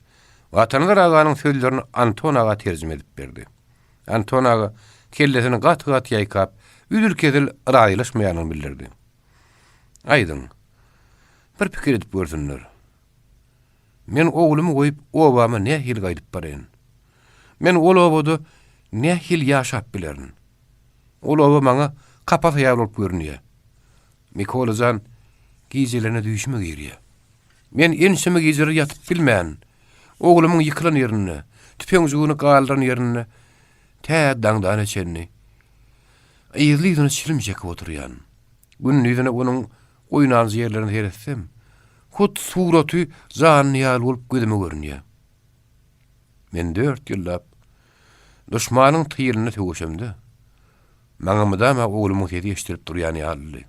watanyň raganyň sözlerini Anton aga terjime edip berdi. Anton aga kellesini gat-gat ýaýkap, üdül-kedil raýlaşmaýanyny bildirdi. Aýdyn. Bir pikir edip görsünler. Men oglumy goýup obama nähil gaýdyp baryn. Men ol obada nähil ýaşap bilerin. Ol oba maňa kapat ýaly bolup görünýär. Mikolajan gijelene düşme giriyor. Men ensime gijeri yatıp bilmän. Oglumyň ýykylan ýerine, tüpeňjugyny galdyran ýerine tä daňdan çenni. Ýyzlygyny çilimjek oturýan. Gün ýüzüne onuň oýnan ýerlerini heretsem, hut suraty zanyýal bolup gözüme görünýär. Men 4 ýyllap düşmanyň tyýylyny töwüşemde. Maňamda ma oglumyň sesi eşdirip durýan ýaly.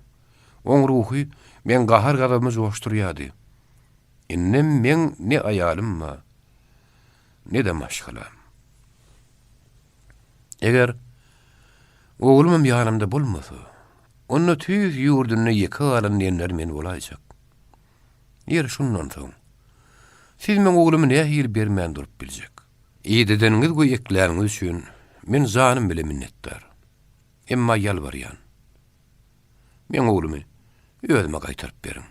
Oň ruhy men gahar gadamy joşturýardy. Innem men ne ayalym ne de maşgalam. Eger oglumym ýanymda bolmasa, onu tüýüz ýurduny ýeka alan diýenler men bolajak. Ýer şundan soň siz men oglumy nähir bermän durup biljek. Ýedeniňiz goý ekläňiz üçin men zanym bilen minnetdar. Emma ýalbarýan. Men oglumy özüme gaýtaryp beriň.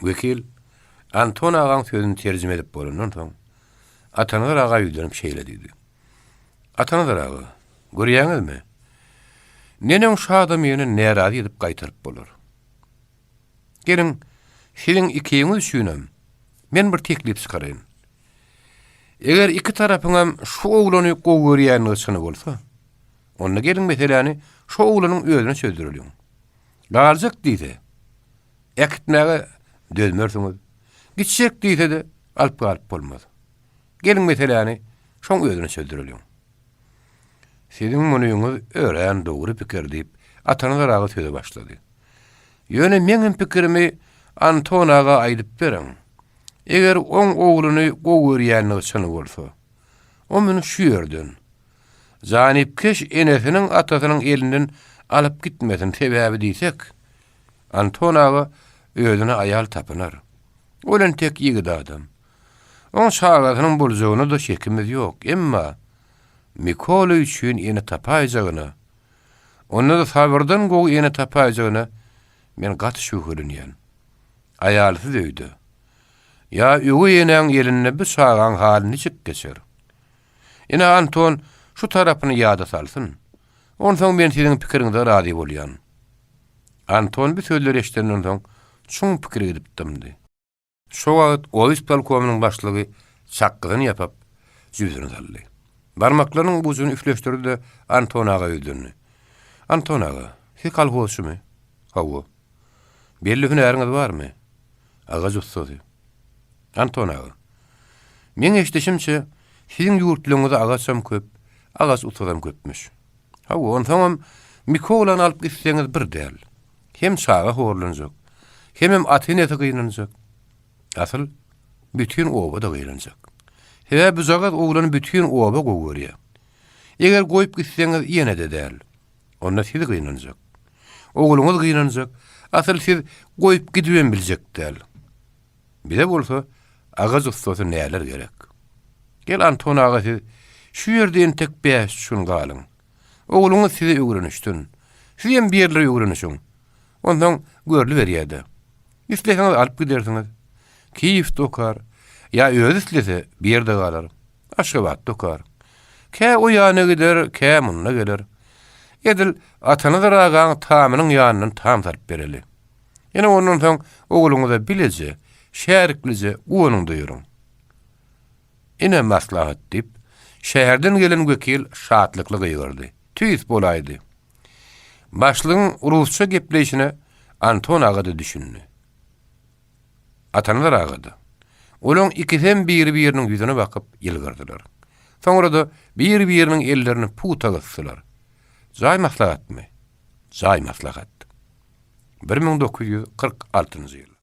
Wekil Anton agaň sözüni terjime edip bolandan soň atana aga ýüzlenip şeýle diýdi. Atana aga, görýäňizmi? Nenem şada meni närazy edip gaýtaryp bolar. Gelin, siziň ikiňiz üçinem men bir teklip çykaryn. Eger iki tarapyňam şu oglany gowurýan ýasyny bolsa, onda gelin meseleni şu oglanyň özüne çözdürelim. Galjak diýse, ekitmäge dözmersiňiz. Gitşek diýse de alyp bolmaz. Gelin meseleni şoň özüne çözdürelim. Siziň munyňyz ören dogry pikir diýip atanalar agy söze başlady. Ýöne meňin pikirimi Antonaga aýdyp beriň. Eger oň oglany gowurýan ýasyny bolsa, o meni şu ýerden zanipkeş enesiniň atasynyň elinden alyp gitmesin sebäbi diýsek, Antonaga özüne aýal tapynar. Olen tek ýigit adam. Oň şagatynyň boljagyna da şekimiz ýok, emma Mikola üçin ene tapaýjagyna, onda da sabyrdan gowy ene tapaýjagyna men gaty şühürlenýän. Aýalsy öýdi. Ya ügü eneň eline bir şagan halini çyk geçer. Ene Anton şu tarapyny ýada salsyn. Onsoň men siziň pikiriňizde razy bolýan. Anton bir sözler eşitenden soň şoň pikir edipdimdi. Şo wagt Oýus polkomynyň başlygy çakkyny ýapyp ýüzüne saldy. Barmaklarynyň bujuny üfleşdirdi de Antonaga öýdündi. Antonaga, siz kalhosmy? Hawa. Belli hünäriňiz barmy? Agaz ustady. Antonaga. Men eşdeşimçe siziň ýurtlaryňyzda agaçam köp, agaz ustadam köpmüş. Hawa, onsoň Mikolany alyp gitseňiz bir däl. Hem şaga horlanjak, hem atynete gynanjak. Asyl bütün oba da gynanjak. Hebe buzagat oglany bütün oba gowurýar. Eger goýup gitseňiz ýene de däl. Onda siz gynanjak. Ogluňyz gynanjak. Asyl siz goýup gidýän biljek däl. Bile bolsa agaz ustasy näler gerek. Gel Anton aga siz şu ýerden tek beş şun galyň. Ogluňyz size öwrenişdin. Siz hem bir ýerlere öwrenişiň. Ondan görli berýärdi. Isleýäňiz alyp gidersiňiz. Kiyif dokar. Ya özü islese bir yerde galar. Aşgabat dokar. Kä o ýana gider, kä munna geler. Edil atana daragan tamynyň ýanyny tam tarp bereli. Ýene ondan soň ogluňyza bileje, şäheriklice onuň doýurum. Ine maslahat dip, şäherden gelen wekil şatlykly gyýgardy. Tüýs bolaýdy. Başlygyň rusça gepleşine Anton agada düşündi. Atanalar agada. Olaň ikisem bir-biriniň ýüzüne bakyp ýylgyrdylar. Soňra da bir-biriniň ellerini puta gysdylar. Jaý maslahatmy? Jaý maslahat. 1946-njy ýyl.